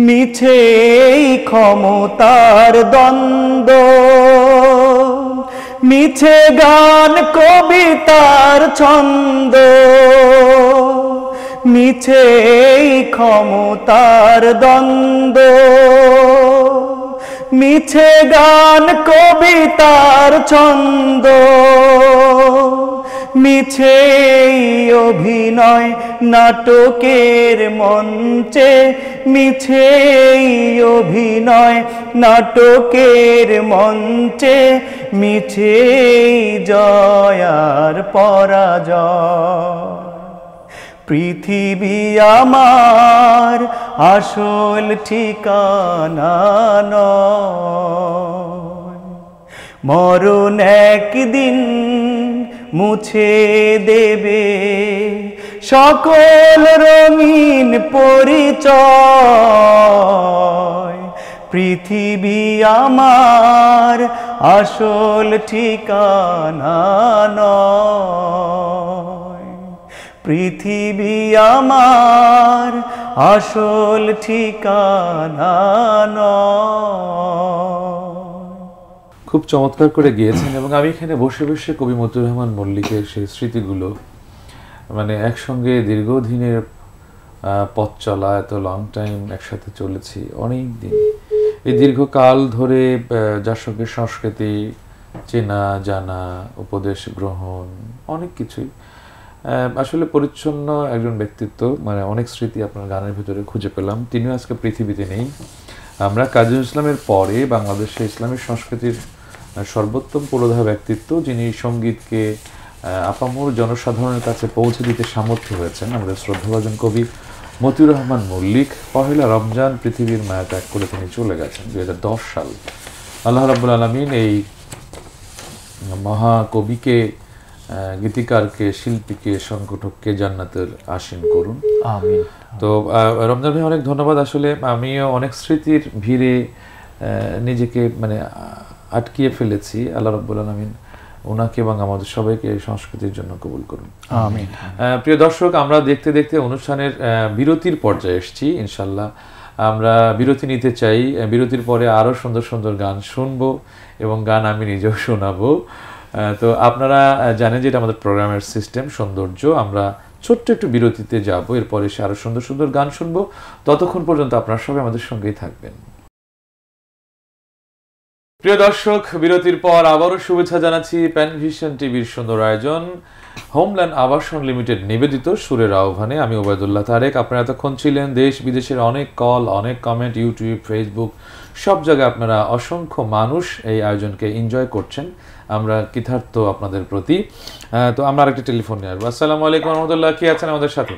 মিছে ক্ষমতার দ্বন্দ্ব, মিছে গান কবিতার ছন্দ, মিছে ক্ষমতার দ্বন্দ্ব, মিছে গান কবিতার ছন্দ, মিছে অভিনয় নাটকের মঞ্চে, মিছে অভিনয় নাটকের মঞ্চে, মিছে জয়ার পরাজয়। পৃথিবী আমার আসল ঠিকানা নয়, মরণ একদিন মুছে দেবে সকল রঙিন পরিচয়। পৃথিবী আমার আসল ঠিকানা নয়, পৃথিবী আমার আসল ঠিকানা নয়। খুব চমৎকার করে গিয়েছেন এবং আমি এখানে বসে বসে কবি মতিউর রহমান মল্লিকের সেই স্মৃতিগুলো, মানে একসঙ্গে দীর্ঘদিনের পথ চলা, এত লং টাইম একসাথে চলেছি অনেক দিন, এই দীর্ঘকাল ধরে যার সঙ্গে সংস্কৃতি চেনা জানা, উপদেশ গ্রহণ, অনেক কিছুই, আসলে পরিচ্ছন্ন একজন ব্যক্তিত্ব, মানে অনেক স্মৃতি আপনার গানের ভিতরে খুঁজে পেলাম। তিনিও আজকে পৃথিবীতে নেই। আমরা কাজী ইসলামের পরে বাংলাদেশে ইসলামিক সংস্কৃতির সর্বোত্তম পুরোধা ব্যক্তিত্ব, যিনি সঙ্গীতকে আপামর জনসাধারণের কাছে পৌঁছে দিতে সামর্থ্য হয়েছেন, আমাদের শ্রদ্ধাভাজন কবি মতিউর রহমান মল্লিক। পহেলা রমজান পৃথিবীর মায়া ত্যাগ করে তিনি চলে গেছেন 2010 সাল। আল্লাহ রাব্বুল আলামিন এই মহাকবিকে, গীতিকারকে, শিল্পীকে, সংগঠককে জান্নাতের আশীন করুন, আমিন। তো রমজান ভাই অনেক ধন্যবাদ। আসলে আমিও অনেক স্মৃতির ভিড়ে নিজেকে মানে আটকিয়ে ফেলেছি। আল্লাহ রাব্বুল আলামিন ওনাকে এবং আমাদের সবাইকে এই সংস্কৃতির জন্য কবুল করুন, আমিন। প্রিয় দর্শক, আমরা দেখতে দেখতে অনুষ্ঠানের বিরতির পর্যায়ে এসেছি। ইনশাল্লাহ আমরা বিরতি নিতে চাই। বিরতির পরে আরও সুন্দর সুন্দর গান শুনবো এবং গান আমি নিজেও শোনাবো। তো আপনারা জানেন যে এটা আমাদের প্রোগ্রামের সিস্টেম, সৌন্দর্য। আমরা ছোট্ট একটু বিরতিতে যাব, এরপরে এসে আরও সুন্দর সুন্দর গান শুনবো। ততক্ষণ পর্যন্ত আপনারা সবাই আমাদের সঙ্গেই থাকবেন। প্রিয় দর্শক, বিরতির পর আবারও শুভেচ্ছা জানাচ্ছি প্যানভিশন টিভির সুন্দর আয়োজন হোমল্যান্ড আবাসন লিমিটেড নিবেদিত সুরের আহ্বানে। আমি ওবায়দুল্লাহ তারেক। আপনারা এতক্ষণ ছিলেন দেশ বিদেশের অনেক কল, অনেক কমেন্ট, ইউটিউব, ফেসবুক, সব জায়গায় আপনারা অসংখ্য মানুষ এই আয়োজনকে এনজয় করছেন। আমরা কৃতার্থ আপনাদের প্রতি। তো আমরা আরেকটা টেলিফোন নিয়ে আসবো। আসসালামু আলাইকুম রহমতুল্লাহ, কি আছেন আমাদের সাথে?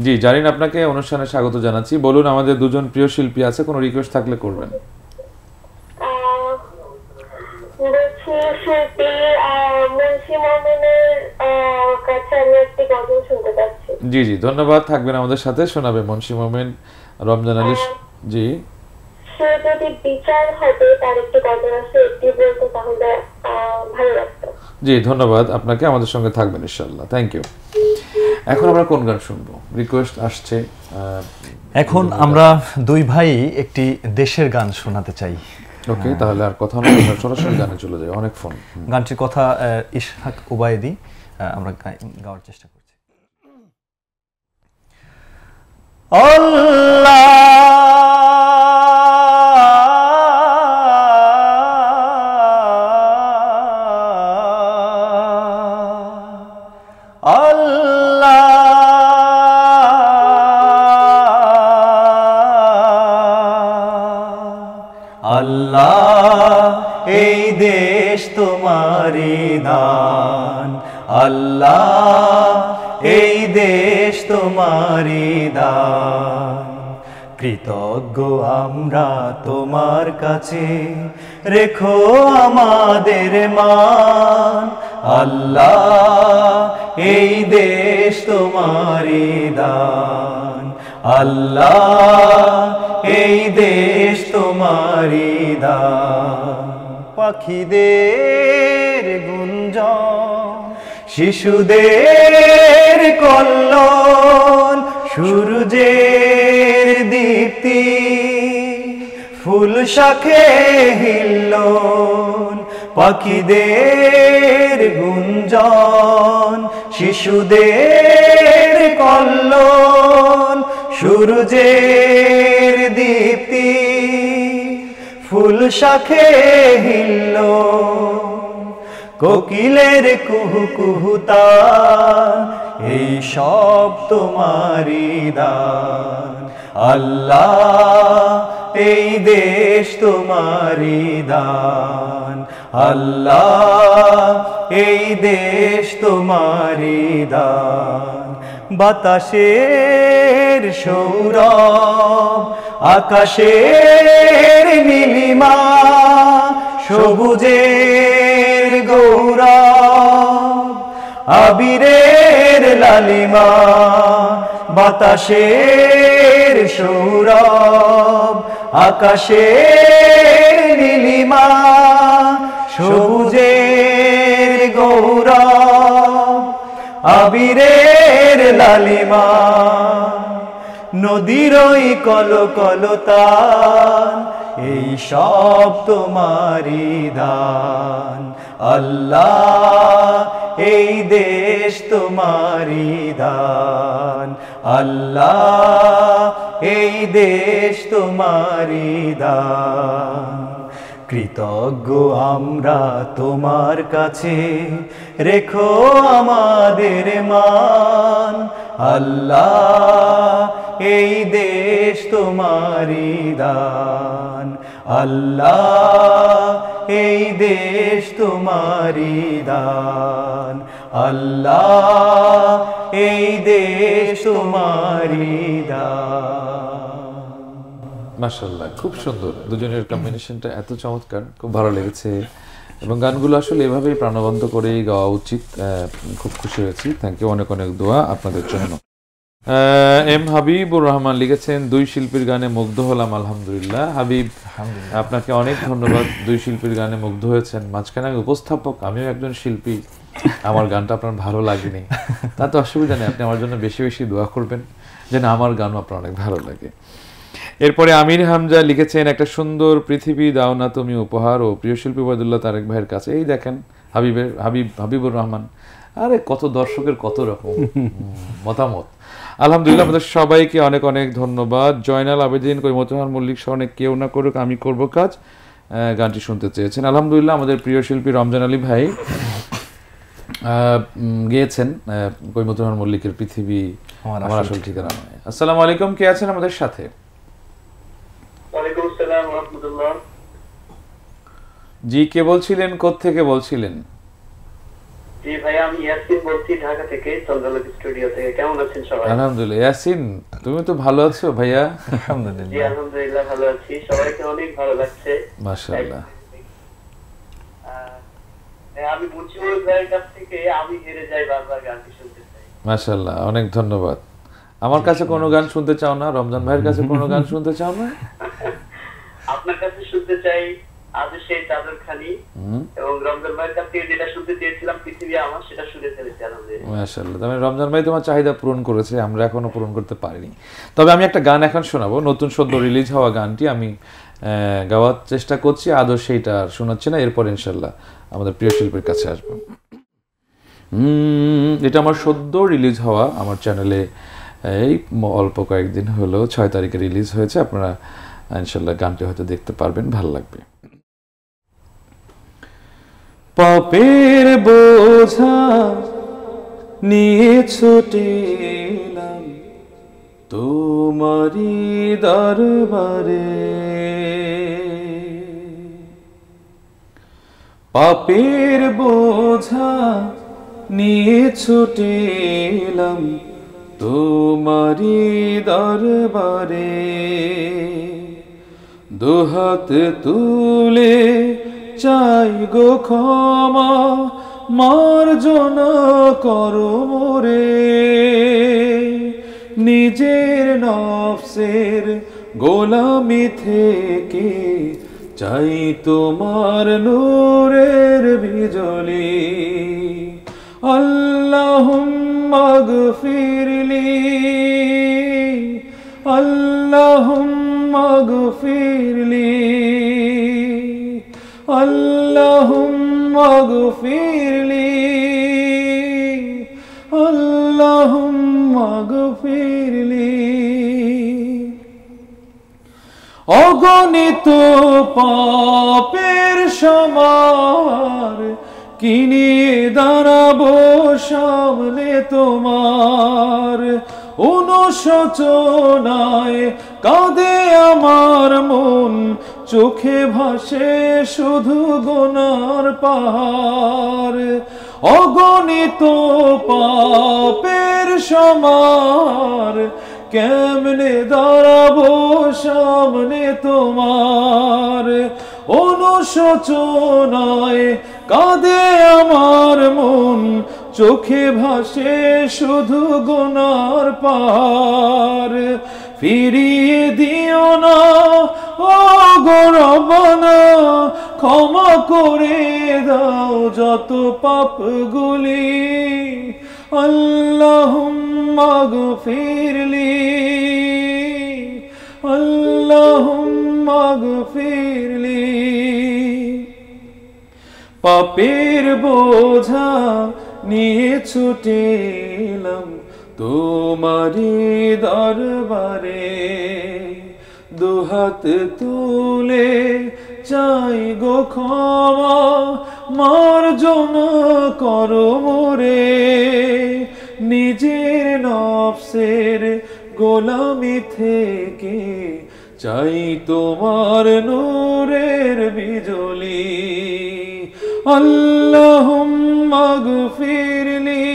জি জারিন, আপনাকে অনুষ্ঠানে স্বাগত জানাচ্ছি। বলুন, আমাদের দুজন প্রিয় শিল্পী আছে, কোনো রিকোয়েস্ট থাকলে করবেন। জি জি ধন্যবাদ, থাকবেন আমাদের সাথে, শোনাবে মুন্সি মোমেন, রমজান আলী। জি জি ধন্যবাদ আপনাকে, আমাদের সঙ্গে থাকবেন ইনশাআল্লাহ। Thank you. এখন আমরা কোন গান শুনবো? রিকোয়েস্ট আসছে। এখন আমরা দুই ভাই একটি দেশের গান শোনাতে চাই। ওকে, তাহলে আর কথা না বলে সরাসরি গানে চলে যাই। অনেক ফোন। গানটির কথা ইসহাক ওবায়দি, আমরা গাওয়ার চেষ্টা করছি। আল্লাহ আল্লাহ এই দেশ তোমারই দান, আল্লাহ এই দেশ তোমারই দান। কৃতজ্ঞ আমরা তোমার কাছে, রেখো আমাদের মান। আল্লাহ এই দেশ তোমারই দান, আল্লাহ এই দেশ তোমারই দান। পাখিদের গুঞ্জন, শিশুদের কল্লোল, সূর্যের দীপ্তি, ফুল শাখে হিল্লোল, পাখিদের গুঞ্জন, শিশুদের কল্লোল, সূর্যের দীপ্তি, ফুল শাখে হিল্লোল, কোকিলের কুহু কুহু তান, এই সব তোমারি দান। আল্লাহ এই দেশ তোমারি দান, আল্লাহ এই দেশ তোমারি দান। বাতাসের সৌরভ, আকাশের নীলিমা, সবুজের গৌরব, আবিরের লালিমা। বাতাসের সৌরভ, আকাশের নীলিমা, সবুজের গৌরব, আবিরের লালিমা। নদীর ওই কলকলতান, এই সব তোমারি দান। আল্লাহ এই দেশ তোমারি দান, আল্লাহ এই দেশ তোমারি দান। কৃতজ্ঞ আমরা তোমার কাছে, রেখো আমাদের মান। আল্লাহ এই দেশ তোমারি দান, আল্লাহ এই দেশ তোমারি দান, আল্লাহ এই দেশ তোমারি দান। মাশাআল্লাহ, খুব সুন্দর, দুজনের কম্বিনেশনটা এত চমৎকার, খুব ভালো লেগেছে এবং গানগুলো আসলে এভাবেই প্রাণবন্ত করেই গাওয়া উচিত। খুব খুশি হয়েছি, থ্যাংক ইউ, অনেক অনেক দোয়া আপনাদের জন্য। এম হাবিবুর রহমান লিখেছেন, দুই শিল্পীর গানে মুগ্ধ হলাম আলহামদুলিল্লাহ। হাবিব, আপনাকে অনেক ধন্যবাদ, দুই শিল্পীর গানে মুগ্ধ হয়েছেন। মাঝখানে আমি উপস্থাপক, আমিও একজন শিল্পী, আমার গানটা আপনার ভালো লাগেনি, তা তো অসুবিধা নেই, আপনি আমার জন্য বেশি বেশি দোয়া করবেন যেন আমার গানও আপনার অনেক ভালো লাগে। এরপরে আমির হামজা লিখেছেন, একটা সুন্দর পৃথিবী দাও না তুমি উপহার, ও প্রিয় শিল্পী ওবায়দুল্লাহ তারেক ভাইয়ের কাছে। এই দেখেন হাবিবুর রহমান, আরে কত দর্শকের কত রকম মতামত। আলহামদুলিল্লাহ, আমাদের সবাইকে অনেক অনেক ধন্যবাদ। জয়নাল আবেদিন, কৈমতুহার মল্লিক সহ অনেক কেউ না করুক আমি করব কাজ, গানটি শুনতে চেয়েছেন। আলহামদুলিল্লাহ, আমাদের প্রিয় শিল্পী রমজান আলী ভাই গেয়েছেন কৈমতুহার মল্লিকের পৃথিবী আমার আসল ঠিকানা নয়। আসসালামু আলাইকুম, কে আছেন আমাদের সাথে? ওয়ালাইকুম আসসালাম ওয়া রাহমাতুল্লাহ। জি, কে বলছিলেন, কোত্থেকে বলছিলেন? জি ভাই, আমি ইয়াসিন বলছি, ঢাকা থেকে, চন্দ্রলোক স্টুডিও থেকে। কেমন আছেন সবাই? আলহামদুলিল্লাহ। ইয়াসিন, তুমি তো ভালো আছো ভাইয়া? আলহামদুলিল্লাহ। জি আলহামদুলিল্লাহ ভালো আছি, সবাইকে অনেক ভালো লাগছে। মাশাআল্লাহ। আমি মুজিবুর ভাইয়ের কাছ থেকে আমি হেরে যাই বারবার গানটি শুনতে চাই। মাশাআল্লাহ, অনেক ধন্যবাদ। আমার কাছে কোনো গান শুনতে চাও না? রমজান ভাইয়ের কাছে কোনো গান শুনতে চাও না? আপনার কাছে শুনতে চাই আজ সেই চাদর খানি, এবং রমজান ভাইয়ের কাছ থেকে যেটা শুনতে চেয়েছিলাম পৃথিবী আমার, সেটা শুনে ফেলেছি আলহামদুলিল্লাহ। মাশাআল্লাহ, তবে রমজান ভাই তোমার চাহিদা পূরণ করেছে, আমরা এখনো পূরণ করতে পারিনি। তবে আমি একটা গান এখন শোনাবো, নতুন সদ্য রিলিজ হওয়া গানটি আমি গাওয়ার চেষ্টা করছি, আদৌ সেইটা আর শোনাচ্ছি না, এরপর ইনশাল্লাহ আমাদের প্রিয় শিল্পীর কাছে আসবো। এটা আমার সদ্য রিলিজ হওয়া, আমার চ্যানেলে এই অল্প কয়েকদিন হলো, 6 তারিখে রিলিজ হয়েছে। আপনারা ইনশাল্লাহ গানটি হয়তো দেখতে পারবেন, ভালো লাগবে। পাপের বোঝা নিয়ে ছুটে এলাম তোমারি দরবারে, পাপের বোঝা নিয়ে ছুটে এলাম তোমারি দরবারে, দুহাত তুলে চাই গো ক্ষমা, মার্জনা করো মোরে, নিজের নফসের গোলামি থেকে চাই তোমার নূরের বিজলি। আল্লাহুম্মা গফিরলি, আল্লাহুম্মা মাগফিরলি আল্লাহুম্মা গফিরলি আল্লাহুম্মা গফিরলি। অগণিত পাপের সমার কিনিয়ে দাঁড়াবো সামনে তোমার, অনুশোচনায় কাঁদে আমার মন, চোখে ভাসে শুধু গুনার পাহাড়। অগণিত পাপের সমার কেমনে দাঁড়াবো সামনে তোমার, অনুশোচনায় কাঁদে আমার মন, চোখে ভাসে শুধু গুনার পাহাড়। ফিরিয়ে দিও না ও গো রব্বানা, ক্ষমা করে দাও যত পাপগুলি। আল্লাহুম্মা গফিরলি আল্লাহুম্মা গফিরলি। পাপের বোঝা নিয়ে ছুটে এলাম তোমারি দরবারে, দুহাত তুলে চাই গো ক্ষমা, মার্জনা করো মোরে। নিজের নফসের গোলামি থেকে চাই তোমার নূরের বিজলি। আল্লাহুম্মা গফিরলি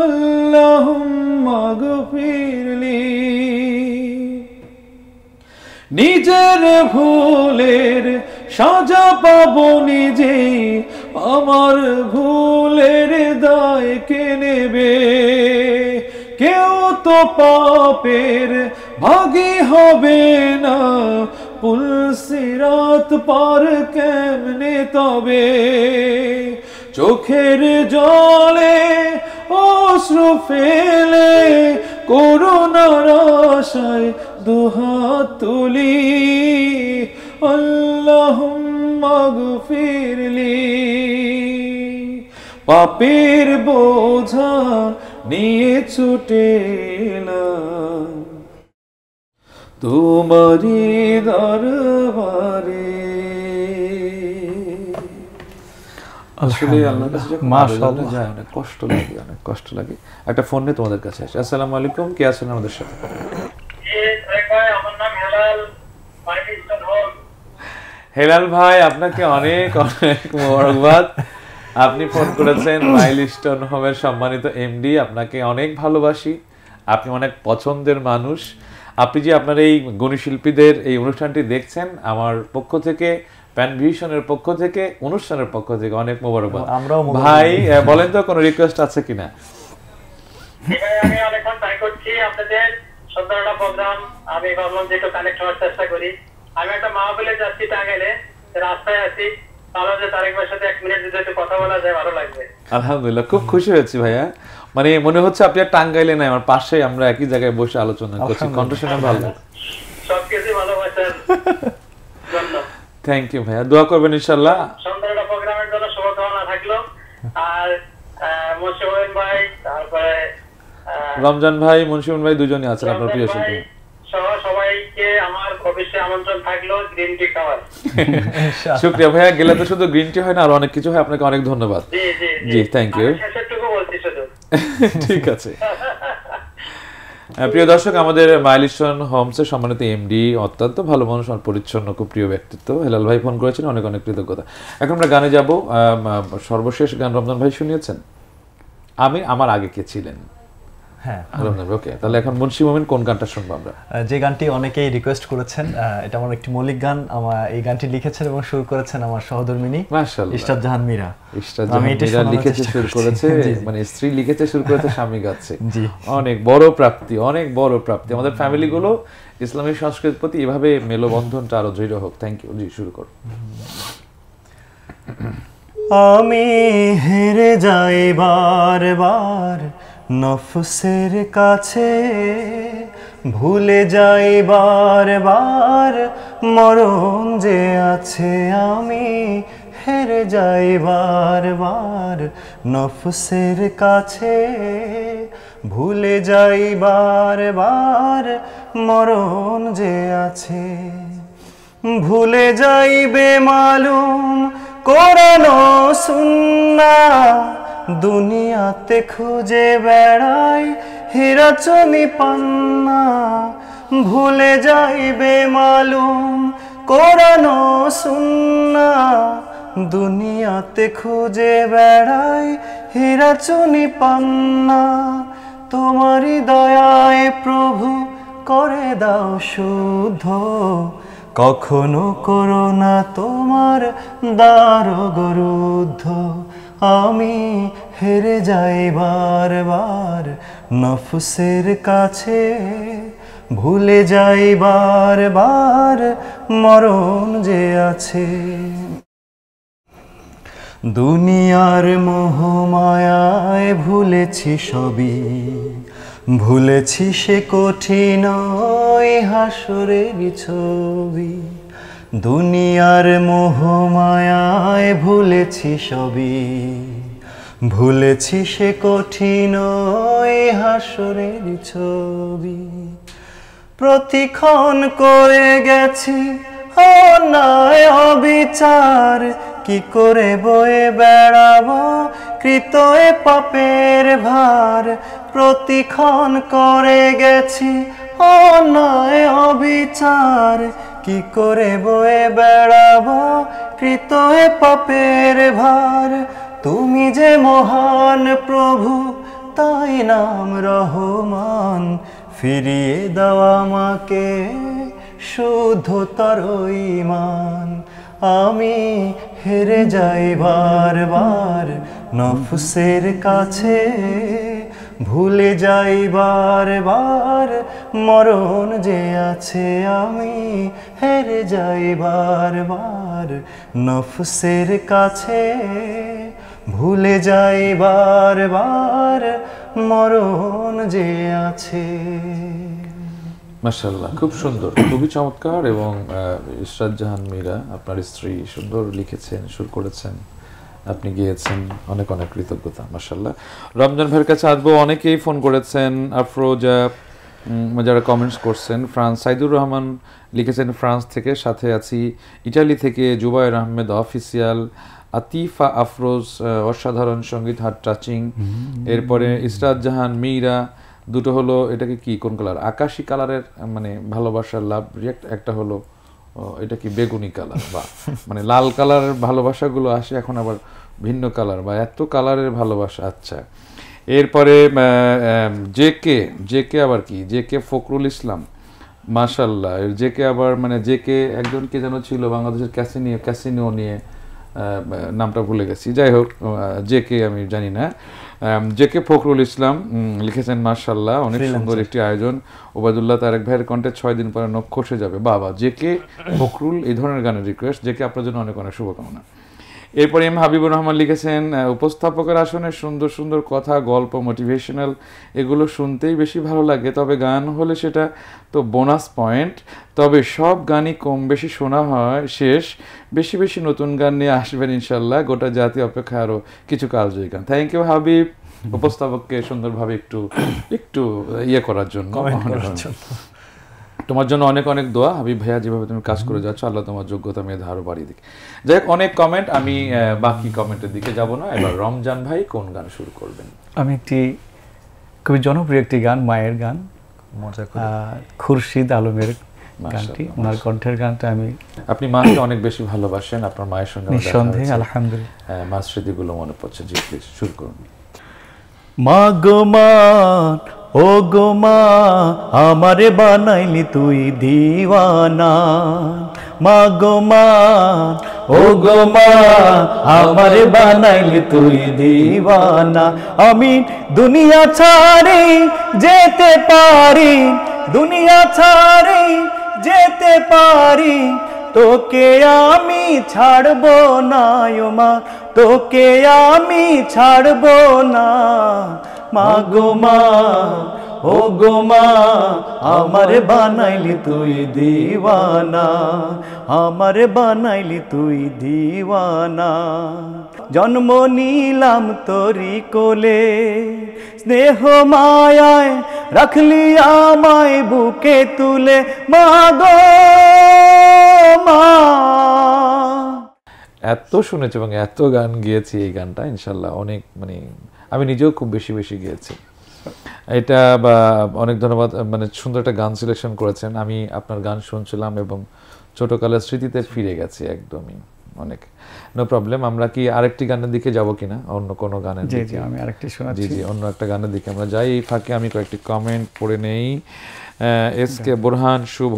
আল্লাহুম্মা গফিরলি। নিজের ভুলের সাজা পাবো নিজে, আমার ভুলের দায় কে নেবে? কেউ তো পাপের ভাগী হবে না, পুলসিরাত পার কেমনে তবে? চোখের জলে অশ্রু ফেলে করুণার আশায় দুহাত তুলি। আল্লাহুম্মা গফিরলি। পাপের বোঝা নিয়ে ছুটে এলাম তোমারি দরবারে। আসলে আল্লাহর কাছে যখন মাশাআল্লাহ যায় অনেক কষ্ট লাগে, অনেক কষ্ট লাগে। একটা ফোন নিয়ে তোমাদের কাছে আসে। আসসালামু আলাইকুম, কে আছেন আমাদের সাথে? আমার নাম হেলাল, মাইলিস্টন হল। হেলাল ভাই, আপনাকে অনেক অনেক মোবারকবাদ। আপনি ফোন করেছেন মাইলস্টোন হোমের সম্মানিত এমডি, আপনাকে অনেক ভালোবাসি। আপনি অনেক পছন্দের মানুষ। আপনি যে আপনার এই গুণী শিল্পীদের এই অনুষ্ঠানটি দেখছেন, আমার পক্ষ থেকে, প্যান ভিশনের পক্ষ থেকে, অনুষ্ঠানের পক্ষ থেকে অনেক মোবারকবাদ। ভাই বলেন তো কোনো রিকোয়েস্ট আছে কিনা? আমি অনেকক্ষণ ট্রাই করছি আপনাদের সুন্দরটা প্রোগ্রাম, আমি ভাবলাম যে একটু কানেক্ট হওয়ার চেষ্টা করি। আমি একটা মাহফিলে যাচ্ছি টাঙ্গাইলে, রাস্তায় আছি, ভালো যে তারেক ভাইয়ের সাথে 1 মিনিট যদি একটু কথা বলা যায় ভালো লাগবে। আলহামদুলিল্লাহ, খুব খুশি হয়েছি ভাইয়া। মানে মনে হচ্ছে আপনি আর টাঙ্গাইলে নাই, আমার পাশেই আমরা একই জায়গায় বসে আলোচনা করছি। কণ্ঠ শুনে ভালো লাগে, সবকিছু ভালোবাসার জন্য থ্যাংক ইউ ভাইয়া, দোয়া করবেন ইনশাআল্লাহ। সুন্দরটা প্রোগ্রামের জন্য শুভকামনা থাকলো। আর মুন্সিমুন ভাই, তারপরে রমজান ভাই, মুন্সিমুন ভাই দুজনই আছেন আপনার প্রিয় শিল্পী সহ সবাইকে আমার অফিসে আমন্ত্রণ থাকলো গ্রিন টি খাওয়ার। শুকরিয়া ভাইয়া, গেলে তো শুধু গ্রিন টি হয় না, আর অনেক কিছু হয়। আপনাকে অনেক ধন্যবাদ। জি থ্যাংক ইউ। ঠিক আছে। প্রিয় দর্শক, আমাদের মাইলস্টোন হোমসের সম্মানিত এমডি, অত্যন্ত ভালো মানুষ আর পরিচ্ছন্ন, খুব প্রিয় ব্যক্তিত্ব হেলাল ভাই ফোন করেছেন, অনেক অনেক কৃতজ্ঞতা। এখন আমরা গানে যাব। সর্বশেষ গান রমজান ভাই শুনিয়েছেন, আমি আমার আগে কে ছিলেন। হ্যাঁ, ওকে, তাহলে এখন মুন্সি মোমিন কোন গানটা শুনবো আমরা? যে গানটি অনেকেই রিকোয়েস্ট করেছেন, এটা আমার একটি মৌলিক গান। এই গানটি লিখেছেন এবং সুর করেছেন আমার সহধর্মিনী ইশরাত জাহান মীরা। ইশরাত জাহান মীরা লিখেছে, সুর করেছে, মানে স্ত্রী লিখেছে, সুর করেছে, স্বামী গাচ্ছে। অনেক বড় প্রাপ্তি, অনেক বড় প্রাপ্তি। আমাদের ফ্যামিলিগুলো ইসলামী সংস্কৃতির প্রতি এভাবে মেলবন্ধনটা আরো দৃঢ় হোক। Thank you. জি, শুরু করো। আমি হেরে যাই বারবার নফসের কাছে, ভুলে যাই বারবার মরণ যে আছে আমি হেরে যাই বারবার নফসের কাছে ভুলে যাই বারবার মরণ যে আছে ভুলে যাই বেমালুম কোরআন ও সুন্নাহ দুনিয়াতে খুঁজে বেড়াই হীরা চুনি পান্না ভুলে যাই বেমালুম কোরআন ও সুন্নাহ দুনিয়াতে খুঁজে বেড়াই হীরা চুনি পান্না তোমারই দয়ায় প্রভু করে দাও শুদ্ধ কখনো করো না তোমার দারগরুদ্ধ আমি হেরে যাই বারবার নফসের কাছে ভুলে যাই বারবার মরণ যে আছে দুনিয়ার মোহমায়ায় ভুলেছি সবই ভুলেছি সে কঠিন ওই হাসরের ছবি দুনিয়ার মোহমায়ায় ভুলেছি সবই ভুলেছি সে কঠিন ওই হাসরের ছবি প্রতিক্ষণ করে গেছি অন্যায় অবিচার কি করে বয়ে বেড়াবো কৃত এ পাপের ভার প্রতিক্ষণ করে গেছি অন্যায় অবিচার কি করে বয়ে বেড়াবো কৃত এ পাপের ভার তুমি যে মহান প্রভু তাই নাম রহমান ফিরিয়ে দাও আমাকে শুদ্ধতর ঈমান আমি হেরে যাই বারবার নফসের কাছে ভুলে যাই বারবার মরণ যে আছে আমি হেরে যাই বারবার নফসের কাছে ভুলে যাই বারবার মরণ যে আছে মাশাআল্লাহ খুব সুন্দর খুবই চমৎকার এবং ইশরাত জাহান মীরা আপনার স্ত্রী সুন্দর লিখেছেন সুর করেছেন আপনি গিয়েছেন অনেক অনেক কৃতজ্ঞতা মাশাআল্লাহ রমজান ভাইয়ের কাছে আসবো অনেকেই ফোন করেছেন আফরোজা যারা কমেন্টস করছেন ফ্রান্স সাইদুর রহমান লিখেছেন ফ্রান্স থেকে সাথে আছি ইটালি থেকে জুবায়ের আহমেদ অফিসিয়াল আতিফা আফরোজ অসাধারণ সঙ্গীত হার্ট টাচিং এরপরে ইশরাত জাহান মীরা দুটো হলো এটাকে কি কোন কালার আকাশী কালারের মানে ভালোবাসার লাভ রিয়েক্ট একটা হলো এটা কি বেগুনি কালার বা মানে লাল কালারের ভালোবাসাগুলো আসে এখন আবার ভিন্ন কালার বা এত কালারের ভালোবাসা আচ্ছা এরপরে জেকে আবার কি জেকে ফখরুল ইসলাম মাশাআল্লাহ জেকে আবার মানে জেকে একজন কে যেন ছিল বাংলাদেশের ক্যাসিনো নিয়ে নামটা ভুলে গেছি যাই হোক জেকে আমি জানি না জেকে ফখরুল ইসলাম লিখেছেন মাশাআল্লাহ অনেক সুন্দর একটি আয়োজন ওবায়দুল্লাহ তারেক ভাইয়ের কণ্ঠে 6 দিন পরে নখ খসে যাবে বাবা জেকে ফখরুল এই ধরনের গানের রিকোয়েস্ট জেকে আপনার জন্য অনেক অনেক শুভকামনা এরপর এম হাবিবুর রহমান লিখেছেন উপস্থাপকের আসনে সুন্দর সুন্দর কথা গল্প মোটিভেশনাল এগুলো শুনতেই বেশি ভালো লাগে তবে গান হলে সেটা তো বোনাস পয়েন্ট তবে সব গানই কম বেশি শোনা হয় শেষ বেশি বেশি নতুন গান নিয়ে আসবেন ইনশাল্লাহ গোটা জাতি অপেক্ষা আরও কিছু কালজয়ী গান থ্যাংক ইউ হাবিব উপস্থাপককে সুন্দরভাবে একটু ইয়ে করার জন্য তোমার জন্য অনেক অনেক দোয়া হাবিব ভাইয়া যেভাবে তুমি কাজ করে যাচ্ছ আল্লাহ তোমার যোগ্যতা মেধা আরো বাড়িয়ে দিক যাই হোক অনেক কমেন্ট আমি বাকি কমেন্টের দিকে যাব না এবার রমজান ভাই কোন গান শুরু করবেন আমি একটি খুবই জনপ্রিয় একটি গান মায়ের গান মজা করে খুরশিদ আলমের গানটি ওনার কণ্ঠের গানটা আমি আপনি মাকে অনেক বেশি ভালোবাসেন আপনার মায়ের সঙ্গে নিঃসন্দেহে আলহামদুলিল্লাহ মার স্মৃতিগুলো মনে পড়ছে জি প্লিজ শুরু করুন মা গো মা ও গো মা আমারে বানাইলি তুই দিওয়ানা মা গো মা ও গো মা আমারে বানাইলি তুই দিওয়ানা আমি দুনিয়া ছাড়ি যেতে পারি দুনিয়া ছাড়ি যেতে পারি তোকে আমি ছাড়বো না ও মা তোকে আমি ছাড়বো না মা গো মা, ও গো মা, আমারে বানাইলি তুই দিওয়ানা, আমারে বানাইলি তুই দিওয়ানা। জন্ম নিলাম তোরি কোলে, স্নেহ মায়ায় রাখলি আমায় বুকে তুলে, মা গো মা। এত শুনেছি এবং এত গান গিয়েছি এই গানটা, ইনশাল্লাহ অনেক মানে আমি নিজেও খুব বেশি বেশি গিয়েছি এটা। বা অনেক ধন্যবাদ, মানে সুন্দর একটা গান সিলেকশন করেছেন। আমি আপনার গান শুনছিলাম এবং ছোটকালের স্মৃতিতে ফিরে গেছি একদমই। অনেক নো প্রবলেম। আমরা কি আরেকটি গানের দিকে যাব কিনা, অন্য কোনো গানের জি দিকে? জি, আমি আরেকটি জি শোনাচ্ছি। জি, অন্য একটা গানের দিকে আমরা যাই। এই ফাঁকে আমি কয়েকটি কমেন্ট পড়ে নেই। এসকে বোরহান শুভ,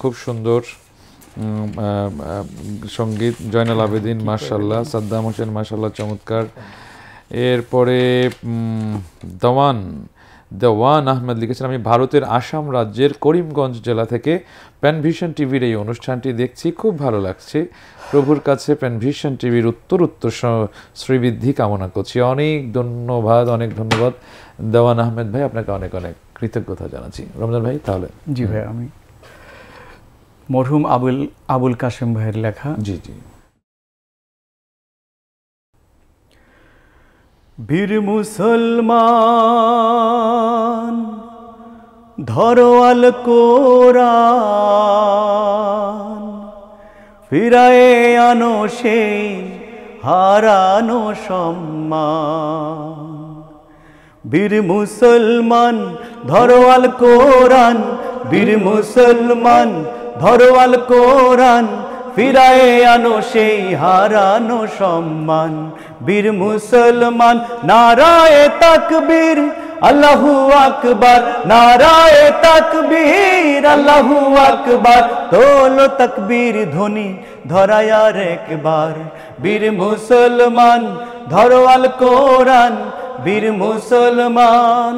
খুব সুন্দর সঙ্গীত। জয়নাল আবেদিন মাশাআল্লাহ, সাদ্দাম হোসেন মাশাআল্লাহ চমৎকার। এরপরে দেওয়ান আহমেদ লিখেছেন, আমি ভারতের আসাম রাজ্যের করিমগঞ্জ জেলা থেকে প্যানভিশন টিভির এই অনুষ্ঠানটি দেখছি, খুব ভালো লাগছে। প্রভুর কাছে প্যানভিশন টিভির উত্তরোত্তর শ্রীবৃদ্ধি কামনা করছি। অনেক ধন্যবাদ, অনেক ধন্যবাদ দেওয়ান আহমেদ ভাই, আপনাকে অনেক অনেক কৃতজ্ঞতা জানাচ্ছি। রমজান ভাই তাহলে। জি ভাই, আমি মরহুম আবুল কাশেম ভাইয়ের লেখা। জি জি। বীর মুসলমান ধরো আল কোরআন, ফিরায়ে আনো সেই হারানো সম্মান। বীর মুসলমান ধরো আল কোরআন, বীর মুসলমান ধরো আল কোরআন, ফিরায়ে আনো সেই হারানো সম্মান। বীর মুসলমান নারায়ে তাকবীর, আল্লাহু আকবার, নারায়ে তাকবীর, আল্লাহু আকবার। তোলো তাকবীর ধ্বনি ধরায় আর একবার। বীর মুসলমান ধরো আল কোরআন, বীর মুসলমান।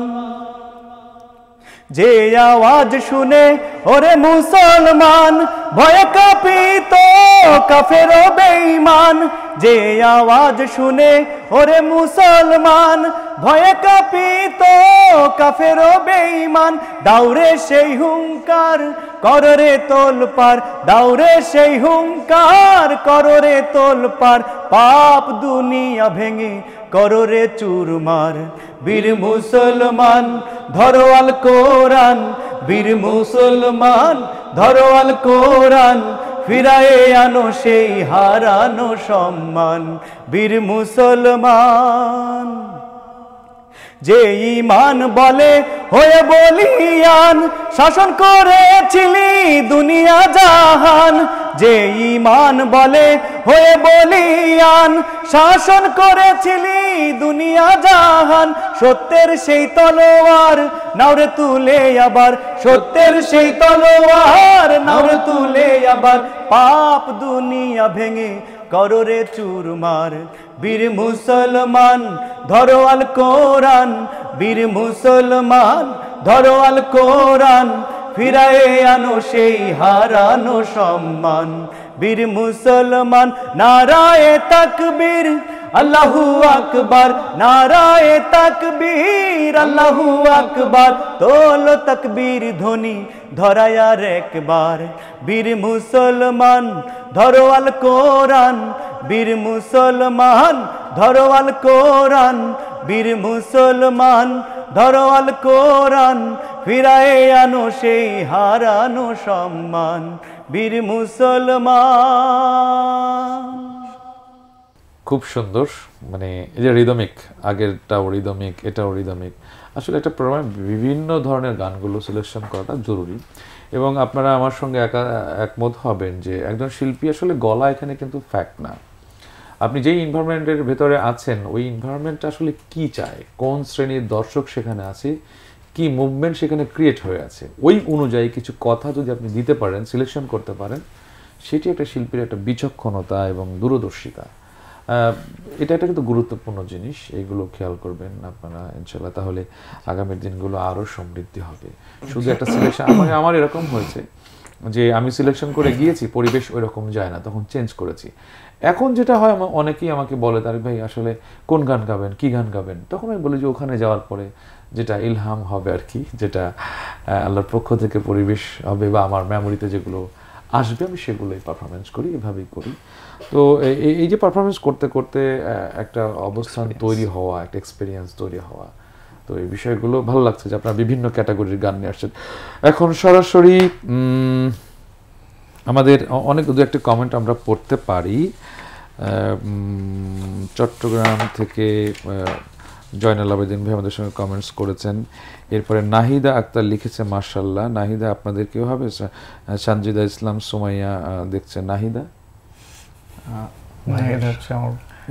যে আওয়াজ শুনে ওরে মুসলমান, ভয়ে কাঁপিত কাফের ও বেঈমান। যে আওয়াজ শুনে ওরে মুসলমান, ভয়ে কাঁপিত কাফের ও বেঈমান। দাউরে সেই হুঙ্কার কররে তোলপার, দাউরে সেই হুঙ্কার কররে তোলপার। পাপ দুনিয়া ভেঙে কররে চুরমার। বীর মুসলমান ধরো আল কোরআন, বীর মুসলমান ধরো আল কোরআন, ফিরায়ে আনো সেই হারানো সম্মান। বীর মুসলমান যে ঈমান বলে হয়ে বলিয়ান, শাসন করেছিলি দুনিয়া জাহান। যে ঈমান বলে হয়ে বলিয়ান, শাসন করেছিলি দুনিয়া জাহান। সত্যের সেই তলোয়ার নাওরে তুলে আবার, সত্যের সেই তলোয়ার নাওরে তুলে আবার। পাপ দুনিয়া ভেঙে কররে চুরমার। বীর মুসলমান ধরো আল কোরআন, বীর মুসলমান ধরো আল কোরআন, ফিরায়ে আনো সেই হারানো সম্মান। বীর মুসলমান নারায়ে তাকবীর, আল্লাহু আকবার, নারায়ে তাকবীর, আল্লাহু আকবার। তোলো তাকবীর ধ্বনি ধরায় আর একবার। বীর মুসলমান ধরো আল কোরআন, বীর মুসলমান ধরো আল কোরআন, বীর মুসলমান ধরো আল কোরআন, ফিরায়ে আনো সেই হারানো সম্মান। বীর মুসলমান। খুব সুন্দর, মানে এই যে রিদমিক, আগেরটাও রিদমিক, এটাও রিদমিক। আসলে একটা প্রোগ্রামে বিভিন্ন ধরনের গানগুলো সিলেকশন করাটা জরুরি। এবং আপনারা আমার সঙ্গে একমত হবেন যে একজন শিল্পী আসলে গলা এখানে কিন্তু ফ্যাক্ট না। আপনি যেই এনভায়রনমেন্টের ভেতরে আছেন, ওই এনভায়রনমেন্টটা আসলে কি চায়, কোন শ্রেণীর দর্শক সেখানে আছে, কি মুভমেন্ট সেখানে ক্রিয়েট হয়ে আছে, ওই অনুযায়ী কিছু কথা যদি আপনি দিতে পারেন, সিলেকশন করতে পারেন, সেটি একটা শিল্পীর একটা বিচক্ষণতা এবং দূরদর্শিতা। এটা একটা কিন্তু গুরুত্বপূর্ণ জিনিস। এইগুলো খেয়াল করবেন আপনারা ইনশাল্লাহ, তাহলে আগামী দিনগুলো আরও সমৃদ্ধি হবে। শুধু একটা সিলেকশন, আমার এরকম হয়েছে যে আমি সিলেকশন করে গিয়েছি, পরিবেশ ওই রকম যায় না, তখন চেঞ্জ করেছি। এখন যেটা হয়, অনেকেই আমাকে বলে তারিক ভাই আসলে কোন গান গাবেন, কি গান গাবেন, তখন আমি বলি যে ওখানে যাওয়ার পরে যেটা ইলহাম হবে আর কি, যেটা আল্লাহর পক্ষ থেকে পরিবেশ হবে বা আমার মেমোরিতে যেগুলো আসবে আমি সেগুলোই পারফরমেন্স করি, এভাবেই করি। তো এই যে পারফরমেন্স করতে করতে একটা অবস্থান তৈরি হওয়া, একটা এক্সপিরিয়েন্স তৈরি হওয়া, তো এই বিষয়গুলো ভালো লাগছে যে আপনারা বিভিন্ন ক্যাটাগরির গান নিয়ে আসছেন। এখন সরাসরি আমাদের অনেক দু একটা কমেন্ট আমরা পড়তে পারি। চট্টগ্রাম থেকে জয়নাল আবেদিন ভাই আমাদের সঙ্গে কমেন্টস করেছেন। এরপরে নাহিদা আক্তার লিখেছে মাশাআল্লাহ। নাহিদা আপনাদের কেউ হবে? সানজিদা ইসলাম সুমাইয়া দেখছেন। নাহিদা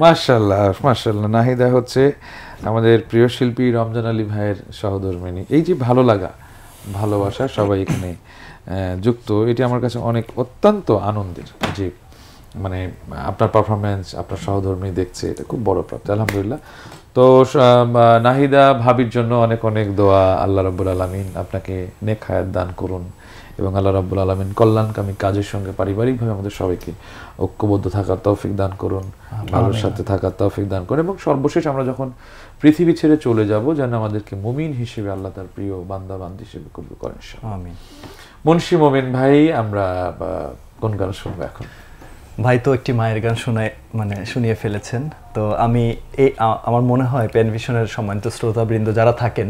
মাশাআল্লাহ মাশাআল্লাহ। নাহিদা হচ্ছে আমাদের প্রিয় শিল্পী রমজান আলী ভাইয়ের সহধর্মিণী। এই যে ভালো লাগা, ভালোবাসা, সবাই এখানে যুক্ত, এটি আমার কাছে অনেক অত্যন্ত আনন্দের যে মানে আপনার পারফরমেন্স আপনার সহধর্মী দেখছে, এটা খুব বড় প্রাপ্তি, আলহামদুলিল্লাহ। তো নাহিদা ভাবির জন্য অনেক অনেক দোয়া, আল্লাহ রাব্বুল আলামিন আপনাকে নেক হায়াত দান করুন এবং আল্লাহ রাব্বুল আলামিন কল্যাণকামী কাজের সঙ্গে পারিবারিকভাবে আমাদের সবাইকে ঐক্যবদ্ধ থাকার তৌফিক দান করুন, ভালোর সাথে থাকার তৌফিক দান করুন, এবং সর্বশেষ আমরা যখন পৃথিবী ছেড়ে চলে যাব যেন আমাদেরকে মুমিন হিসেবে আল্লাহ তার প্রিয় বান্দা বান্দি হিসেবে কবুল করেন। আমিন। মুন্সি মোমেন ভাই, আমরা কোন গান শুনবো এখন? ভাই তো একটি মায়ের গান শুনিয়ে ফেলেছেন। তো আমি আমার মনে হয় পেন ভিশনের সম্মানিত শ্রোতাবৃন্দ যারা থাকেন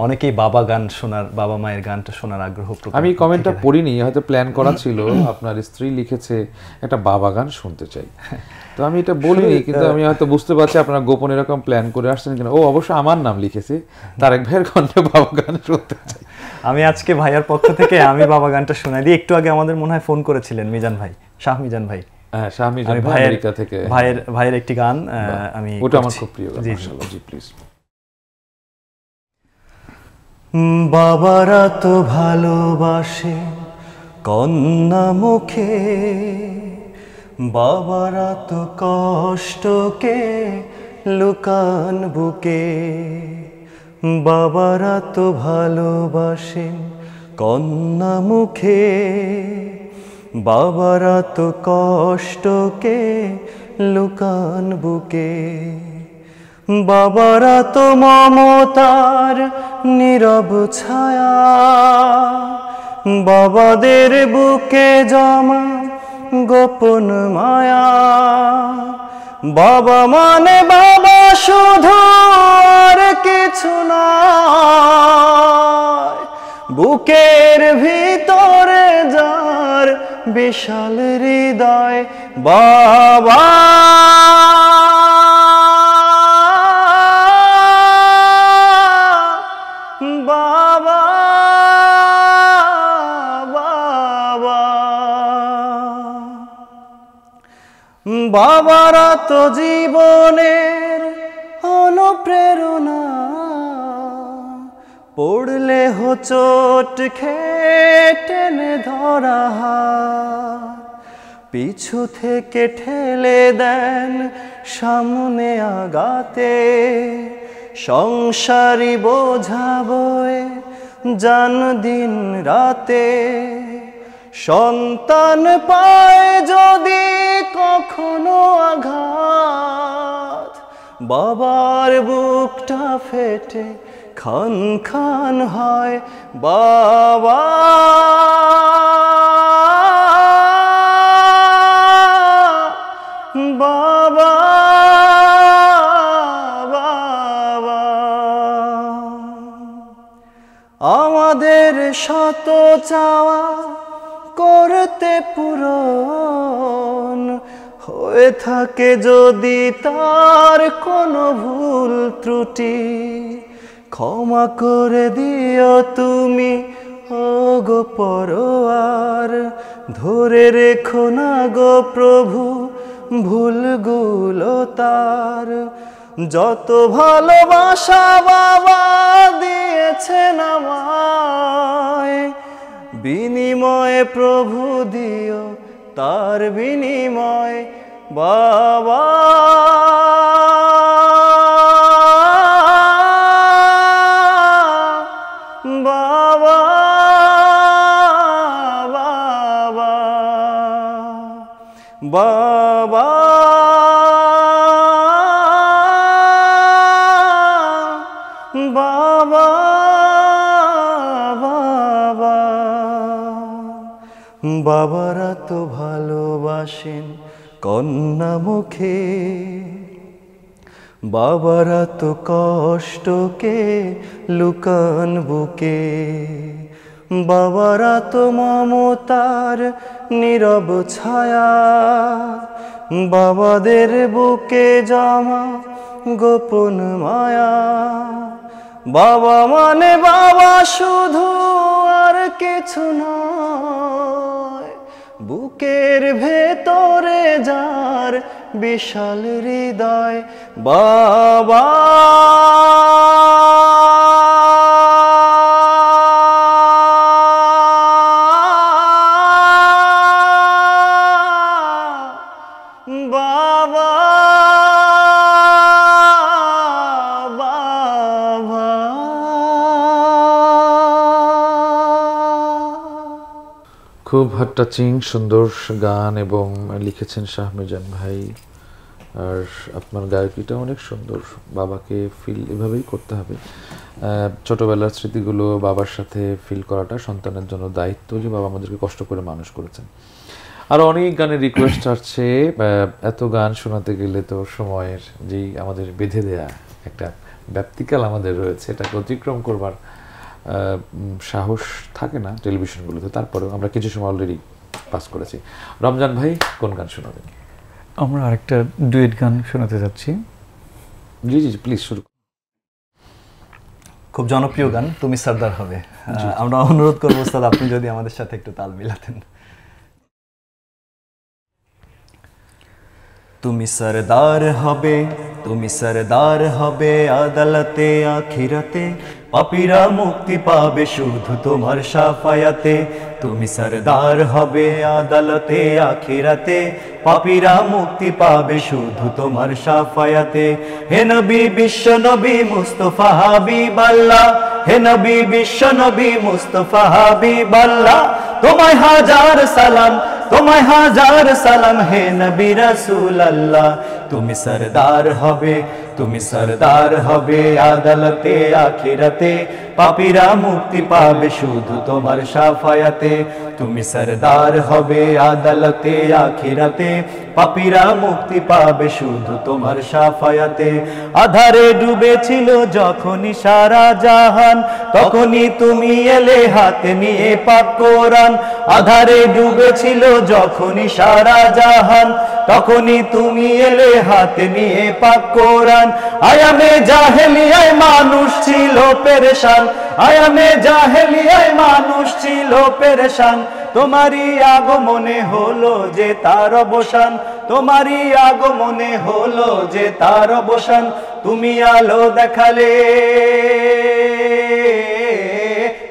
অনেকেই বাবা গান শোনার, বাবা মায়ের গানটা শোনার আগ্রহ প্রকাশ। আমি কমেন্টটা পড়িনি, হয়তো প্ল্যান করা ছিল, আপনার স্ত্রী লিখেছে একটা বাবা গান শুনতে চাই, তো আমি এটা বলিনি, কিন্তু আমি হয়তো বুঝতে পারছি আপনারা গোপন এরকম প্ল্যান করে আসছেন কিনা। ও অবশ্য আমার নাম লিখেছে, তারেক ভাইয়ের কণ্ঠে বাবা গান শুনতে চাই। আমি আজকে ভাইয়ার পক্ষ থেকে আমি বাবা গানটা শোনাই দিই। একটু আগে আমাদের মনে হয় ফোন করেছিলেন মিজান ভাই, শাহ মিজান ভাই। হ্যাঁ, শাহ মিজান ভাই আমেরিকা থেকে। ভাইয়ের একটি গান আমি, ওটা আমার খুব প্রিয় গান। মাশাআল্লাহ, জি প্লিজ। বাবারা তো ভালোবাসে কন্যা মুখে, বাবারা তো কষ্টকে লুকান বুকে, বাবারা তো ভালোবাসে কন্যা মুখে, বাবারা তো কষ্টকে লুকান বুকে, বাবারা তো মমতার নীরব ছায়া, বাবাদের বুকে জমা গোপন মায়া, বাবা মানে বাবা শুধু, আর কিছু নয়, বুকের ভিতরে যার বিশাল হৃদয়, বাবা বাবা বাবা। বাবারা তো জীবনের অনুপ্রেরণা, পড়লে হোঁচট খেয়ে টেনে ধরা হাত, পিছু থেকে ঠেলে দেন সামনে আগাতে, সংসারী বোঝা বয়ে যান দিন রাতে, সন্তান পায় যদি কখনো আঘাত, বাবার বুকটা ফেটে খান খান হয়, বাবা বাবা বাবা। আমাদের শত চাওয়া করতে পূরণ হয়ে থাকে যদি তার কোনো ভুল ত্রুটি, ক্ষমা করে দিও তুমি ও গো পরোয়ার, ধরে রেখো না গো প্রভু ভুলগুলো তার, যত ভালোবাসা বাবা দিয়েছেন আমায়, বিনিময়ে প্রভু দিও তার বিনিময়, বাবা বাবা বাবা। বাবা বাবা বাবা বাবারা তো ভালোবাসেন কন্যা মুখে, বাবারা তো কষ্টকে লুকান বুকে, বাবারা তো মমতার নীরব ছায়া, বাবাদের বুকে জমা গোপন মায়া। বাবা মানে বাবা শুধু, আর কিছু নয়, বুকের ভেতরে যার বিশাল হৃদয়। বাবা বাবা বাবা। খুব হার্ট টাচিং সুন্দর গান এবং লিখেছেন শাহ মিজান ভাই। আর আপনার গায়কিটা অনেক সুন্দর, বাবাকে ফিল এভাবেই করতে হবে। ছোটবেলার স্মৃতিগুলো বাবার সাথে ফিল করাটা সন্তানের জন্য দায়িত্ব, যে বাবা আমাদেরকে কষ্ট করে মানুষ করেছেন। আর অনেক গানের রিকোয়েস্ট আসছে, এত গান শোনাতে গেলে তো সময়ের যেই আমাদের বেঁধে দেয়া একটা ব্যাপ্তিকাল আমাদের রয়েছে, এটাকে অতিক্রম করবার সাহস থাকে না টেলিভিশনগুলোতে। তারপরেও আমরা কিছু সময় অলরেডি পাস করেছি। রমজান ভাই কোন গান শোনাবেন? আমরা আরেকটা ডুয়েট গান শোনাতে যাচ্ছি। জি জি প্লিজ শুরু। খুব জনপ্রিয় গান তুমি সরদার হবে। আমরা অনুরোধ করবো স্যার আপনি যদি আমাদের সাথে একটু তাল মিলাতেন। তুমি সরদার হবে, তুমি সরদার হবে আদালতে আখিরাতে, পাপীরা মুক্তি পাবে শুধু তোমার শাফায়াতে। তুমি সরদার হবে আদালতে আখিরাতে, পাপীরা মুক্তি পাবে শুধু তোমার শাফায়াতে। হে নবী বিশ্ব নবী মুস্তাফা হাবিবাল্লাহ, হে নবী বিশ্ব নবী মুস্তাফা হাবিবাল্লাহ, তোমায় হাজার সালাম, তোমায় হাজার সালাম হে নবী রাসূল আল্লাহ। তুমি সরদার হবে, তুমি সরদার হবে আদালতে আখিরাতে, পাপীরা মুক্তি পাবে শুধু তোমার শাফায়াতে। তুমি সরদার হবে আদালতে আখিরাতে, পাপীরা মুক্তি পাবে শুধু তোমার শাফায়াতে। আধারে ডুবেছিল যখনই সারা জাহান, তখনই তুমি এলে হাতে নিয়ে পাক কোরআন। আধারে ডুবেছিল যখনই সারা জাহান, তখনই তুমি এলে হাতে নিয়ে পাক কোরআন। আয়ামে জাহেলিয়ায় মানুষ ছিল পেরেশান, আয়ামে জাহেলিয়ায় মানুষ ছিল পেরেশান, তোমারই আগমনে হলো যে তার অবসান, তোমারই আগমনে হলো যে তার অবসান। তুমি আলো দেখালে,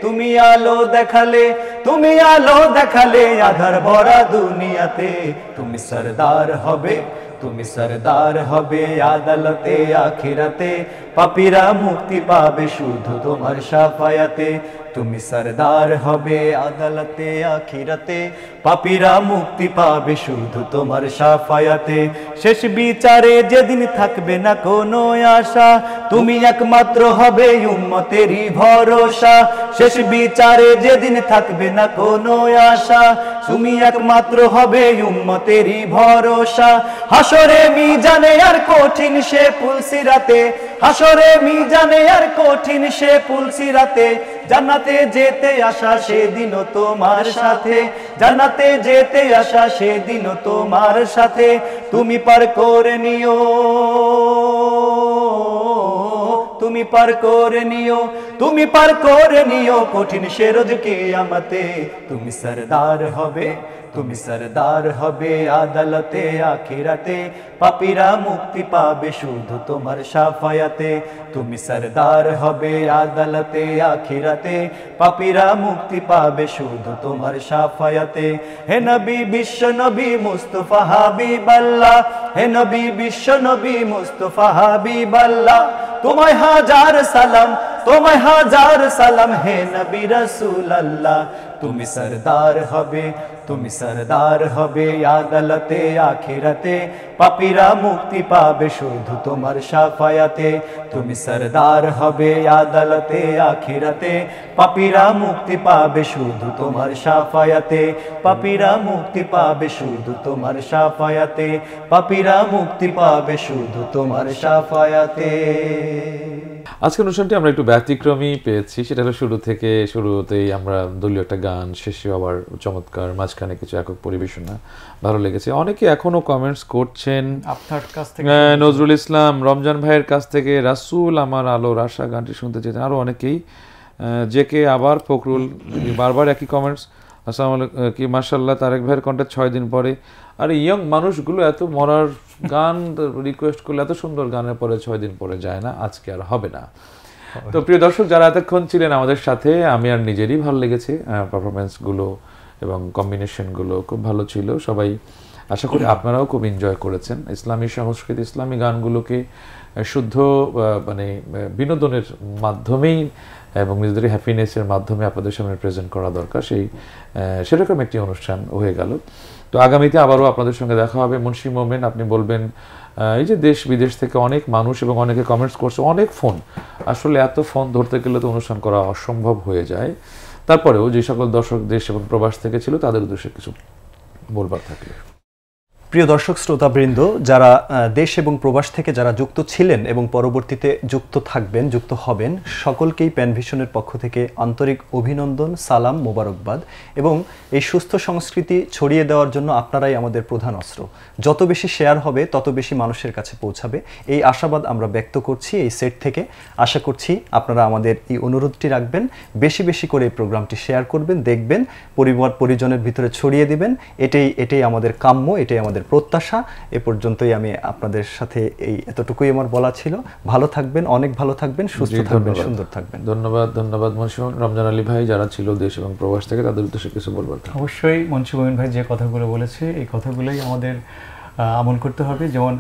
তুমি আলো দেখালে, তুমি আলো দেখালে আধার ভরা দুনিয়াতে। তুমি সরদার হবে, তুমি সরদার হবে আদালতে আখিরাতে, পাপীরা মুক্তি পাবে শুধু তোমার শাফায়াতে। তুমি সরদার হবে আদালতে আখিরাতে, পাপীরা মুক্তি পাবে শুধু তোমার শাফায়াতে। শেষ বিচারে যেদিন থাকবে না কোনো আশা, তুমি একমাত্র হবে উম্মতেরই ভরসা। শেষ বিচারে যেদিন থাকবে না কোনো আশা, তুমি একমাত্র হবে উম্মতেরই ভরসা। হাসরে মিজানে আর কঠিন সে পুলসিরাতে, হাসরে মিজানে আর কঠিন সে পুলসিরাতে, জান্নাতে যেতে আসা সেদিনও তোমার সাথে, জান্নাতে যেতে আসা সেদিনও তোমার সাথে। তুমি পার করে নিও, তুমি পার করে নিও, তুমি পার করে নিও কঠিন সে রোজ কিয়ামতে। তুমি সরদার হবে, তুমি সরদার হবে আদালতে আখিরাতে, পাপীরা মুক্তি পাবে শুধু তোমার শাফায়াতে। তুমি সরদার হবে আদালতে আখিরাতে, পাপীরা মুক্তি পাবে শুধু তোমার শাফায়াতে। হে নবী বিশ্ব নবী মুস্তাফা হাবিবাল্লাহ, হে নবী বিশ্ব নবী মুস্তাফা হাবিবাল্লাহ, তোমায় হাজার সালাম, তোমায় হাজার সালাম হে নবী রাসূল আল্লাহ তুমি সরদার হবে তুমি সরদার হবে আদালতে আখিরাতে পাপীরা মুক্তি পাবে শুধু তোমার শাফায়াতে তুমি সরদার হবে আদালতে আখিরাতে পাপীরা মুক্তি পাবে শুধু তোমার শাফায়াতে পাপীরা মুক্তি পাবে শুধু তোমার শাফায়াতে পাপীরা মুক্তি পাবে শুধু তোমার শাফায়াতে। আজকের অনুষ্ঠানটি আমরা একটু ব্যতিক্রমী পেয়েছি, সেটা হলো শুরুতেই আমরা দলীয় একটা গান, শেষে আবার চমৎকার, মাঝখানে কিছু একক পরিবেশনা, ভালো লেগেছে। অনেকে এখনো কমেন্টস করছেন, আপনার কাছ থেকে নজরুল ইসলাম রমজান ভাইয়ের কাছ থেকে রাসূল আমার আলোর আশা গানটি শুনতে চেয়েছেন, আরও অনেকেই, জেকে আবার ফখরুল, বারবার একই কমেন্টস, আসসালামু আলাইকুম কি মাশাআল্লাহ তারেক ভাইয়ের কন্টেন্ট 6 দিন পরে। আর ইয়ং মানুষগুলো এত মরার গান রিকোয়েস্ট করলে এত সুন্দর গানের পরে 6 দিন পরে যায় না, আজকে আর হবে না। তো প্রিয় দর্শক যারা এতক্ষণ ছিলেন আমাদের সাথে, আমি আর নিজেরই ভালো লেগেছে, পারফরমেন্সগুলো এবং কম্বিনেশনগুলো খুব ভালো ছিল। সবাই আশা করি আপনারাও খুব এনজয় করেছেন। ইসলামী সংস্কৃতি, ইসলামী গানগুলোকে শুদ্ধ মানে বিনোদনের মাধ্যমেই এবং নিজেদের হ্যাপিনেসের মাধ্যমে আপনাদের সামনে প্রেজেন্ট করা দরকার, সেরকম একটি অনুষ্ঠান হয়ে গেল। তো আগামীতে আবারও আপনাদের সঙ্গে দেখা হবে। মুন্সি মোমেন, আপনি বলবেন এই যে দেশ বিদেশ থেকে অনেক মানুষ এবং অনেকে কমেন্টস করছে, অনেক ফোন, আসলে এত ফোন ধরতে গেলে তো অনুষ্ঠান করা অসম্ভব হয়ে যায়। তারপরেও যে সকল দর্শক দেশ এবং প্রবাস থেকে ছিল তাদের উদ্দেশ্যে কিছু বলবার থাকলে। প্রিয় দর্শক শ্রোতাবৃন্দ, যারা দেশ এবং প্রবাস থেকে যারা যুক্ত ছিলেন এবং পরবর্তীতে যুক্ত থাকবেন, যুক্ত হবেন, সকলকেই প্যানভিশনের পক্ষ থেকে আন্তরিক অভিনন্দন, সালাম, মোবারকবাদ। এবং এই সুস্থ সংস্কৃতি ছড়িয়ে দেওয়ার জন্য আপনারাই আমাদের প্রধান অস্ত্র। যত বেশি শেয়ার হবে তত বেশি মানুষের কাছে পৌঁছাবে, এই আশাবাদ আমরা ব্যক্ত করছি এই সেট থেকে। আশা করছি আপনারা আমাদের এই অনুরোধটি রাখবেন, বেশি বেশি করে এই প্রোগ্রামটি শেয়ার করবেন, দেখবেন, পরিবার পরিজনের ভিতরে ছড়িয়ে দিবেন। এটাই আমাদের কাম্য, এটাই আমাদের প্রত্যাশা। এ পর্যন্তই আমি আপনাদের সাথে এতটুকুই আমার বলা ছিল। ভালো থাকবেন, অনেক ভালো থাকবেন, সুস্থ থাকবেন, সুন্দর থাকবেন। ধন্যবাদ মুন্সি রমজান আলী ভাই, যারা ছিল দেশ এবং প্রবাস থেকে তাদের উদ্দেশ্যে কিছু বলবার। অবশ্যই মুন্সি মোমিন ভাই যে কথাগুলো বলেছে, এই কথাগুলোই আমাদের আমল করতে হবে। যেমন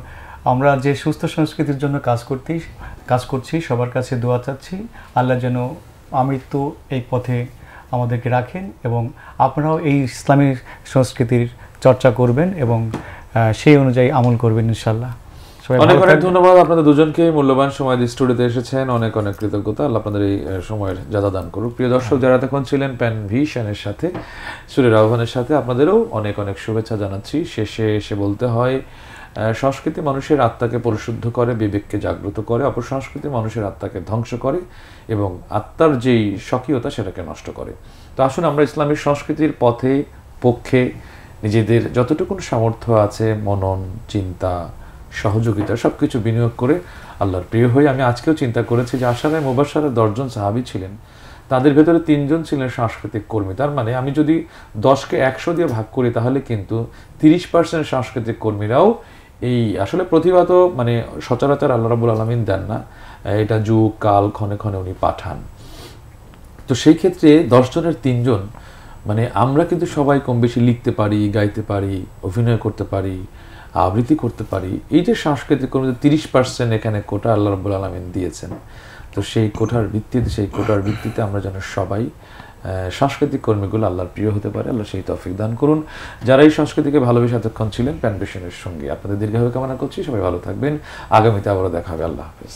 আমরা যে সুস্থ সংস্কৃতির জন্য কাজ করছি, সবার কাছে দোয়া চাচ্ছি, আল্লাহ যেন আমৃত্যু এই পথে আমাদেরকে রাখেন এবং আপনারাও এই ইসলামী সংস্কৃতির চর্চা করবেন এবং সেই অনুযায়ী আমল করবেন ইনশাআল্লাহ। অনেক অনেক ধন্যবাদ আপনাদের দুজনকে, মূল্যবান সময় দিয়ে স্টুডিওতে এসেছেন, অনেক অনেক কৃতজ্ঞতা। আল্লাহ আপনাদের এই সময়ের যাদা দান করুক। প্রিয় দর্শক যারা তখন ছিলেন প্যান ভিশনের সাথে, সুরের আহ্বানের সাথে, আপনাদেরও অনেক অনেক শুভেচ্ছা জানাচ্ছি। শেষে এসে বলতে হয়, সংস্কৃতি মানুষের আত্মাকে পরিশুদ্ধ করে, বিবেককে জাগ্রত করে, অপসংস্কৃতি মানুষের আত্মাকে ধ্বংস করে এবং আত্মার যেই স্বকীয়তা সেটাকে নষ্ট করে। তো আসুন আমরা ইসলামী সংস্কৃতির পক্ষে নিজেদের যতটুকু সামর্থ্য আছে, মনন, চিন্তা, সহযোগিতা সবকিছু বিনিয়োগ করে আল্লাহর প্রিয় হয়ে। আমি আজকেও চিন্তা করেছি যে আশারায় মুবাশশারের 10 জন সাহাবী ছিলেন, তাদের ভেতরে 3 জন ছিলেন সাংস্কৃতিক কর্মী। তার মানে আমি যদি 10কে 100 দিয়ে ভাগ করি তাহলে কিন্তু 30% সাংস্কৃতিক কর্মীরাও এই আসলে প্রতিভা তো মানে সচরাচর আল্লাহ রাব্বুল আলামিন দেন না, এটা যুগ কাল ক্ষণে ক্ষণে উনি পাঠান। তো সেই ক্ষেত্রে 10 জনের 3 জন, মানে আমরা কিন্তু সবাই কম বেশি লিখতে পারি, গাইতে পারি, অভিনয় করতে পারি, আবৃত্তি করতে পারি। এই যে সাংস্কৃতিক কর্মীদের 30% এখানে কোটা আল্লাহ রাব্বুল আলামিন দিয়েছেন। তো সেই কোটার ভিত্তিতে আমরা যেন সবাই সাংস্কৃতিক কর্মীগুলো আল্লাহর প্রিয় হতে পারে। আল্লাহ সেই তৌফিক দান করুন। যারা এই সংস্কৃতিকে ভালোবেসে এতক্ষণ ছিলেন প্যান ভিশনের সঙ্গে, আপনাদের দীর্ঘায়ু কামনা করছি। সবাই ভালো থাকবেন। আগামীতে আবারও দেখা হবে। আল্লাহ হাফেজ।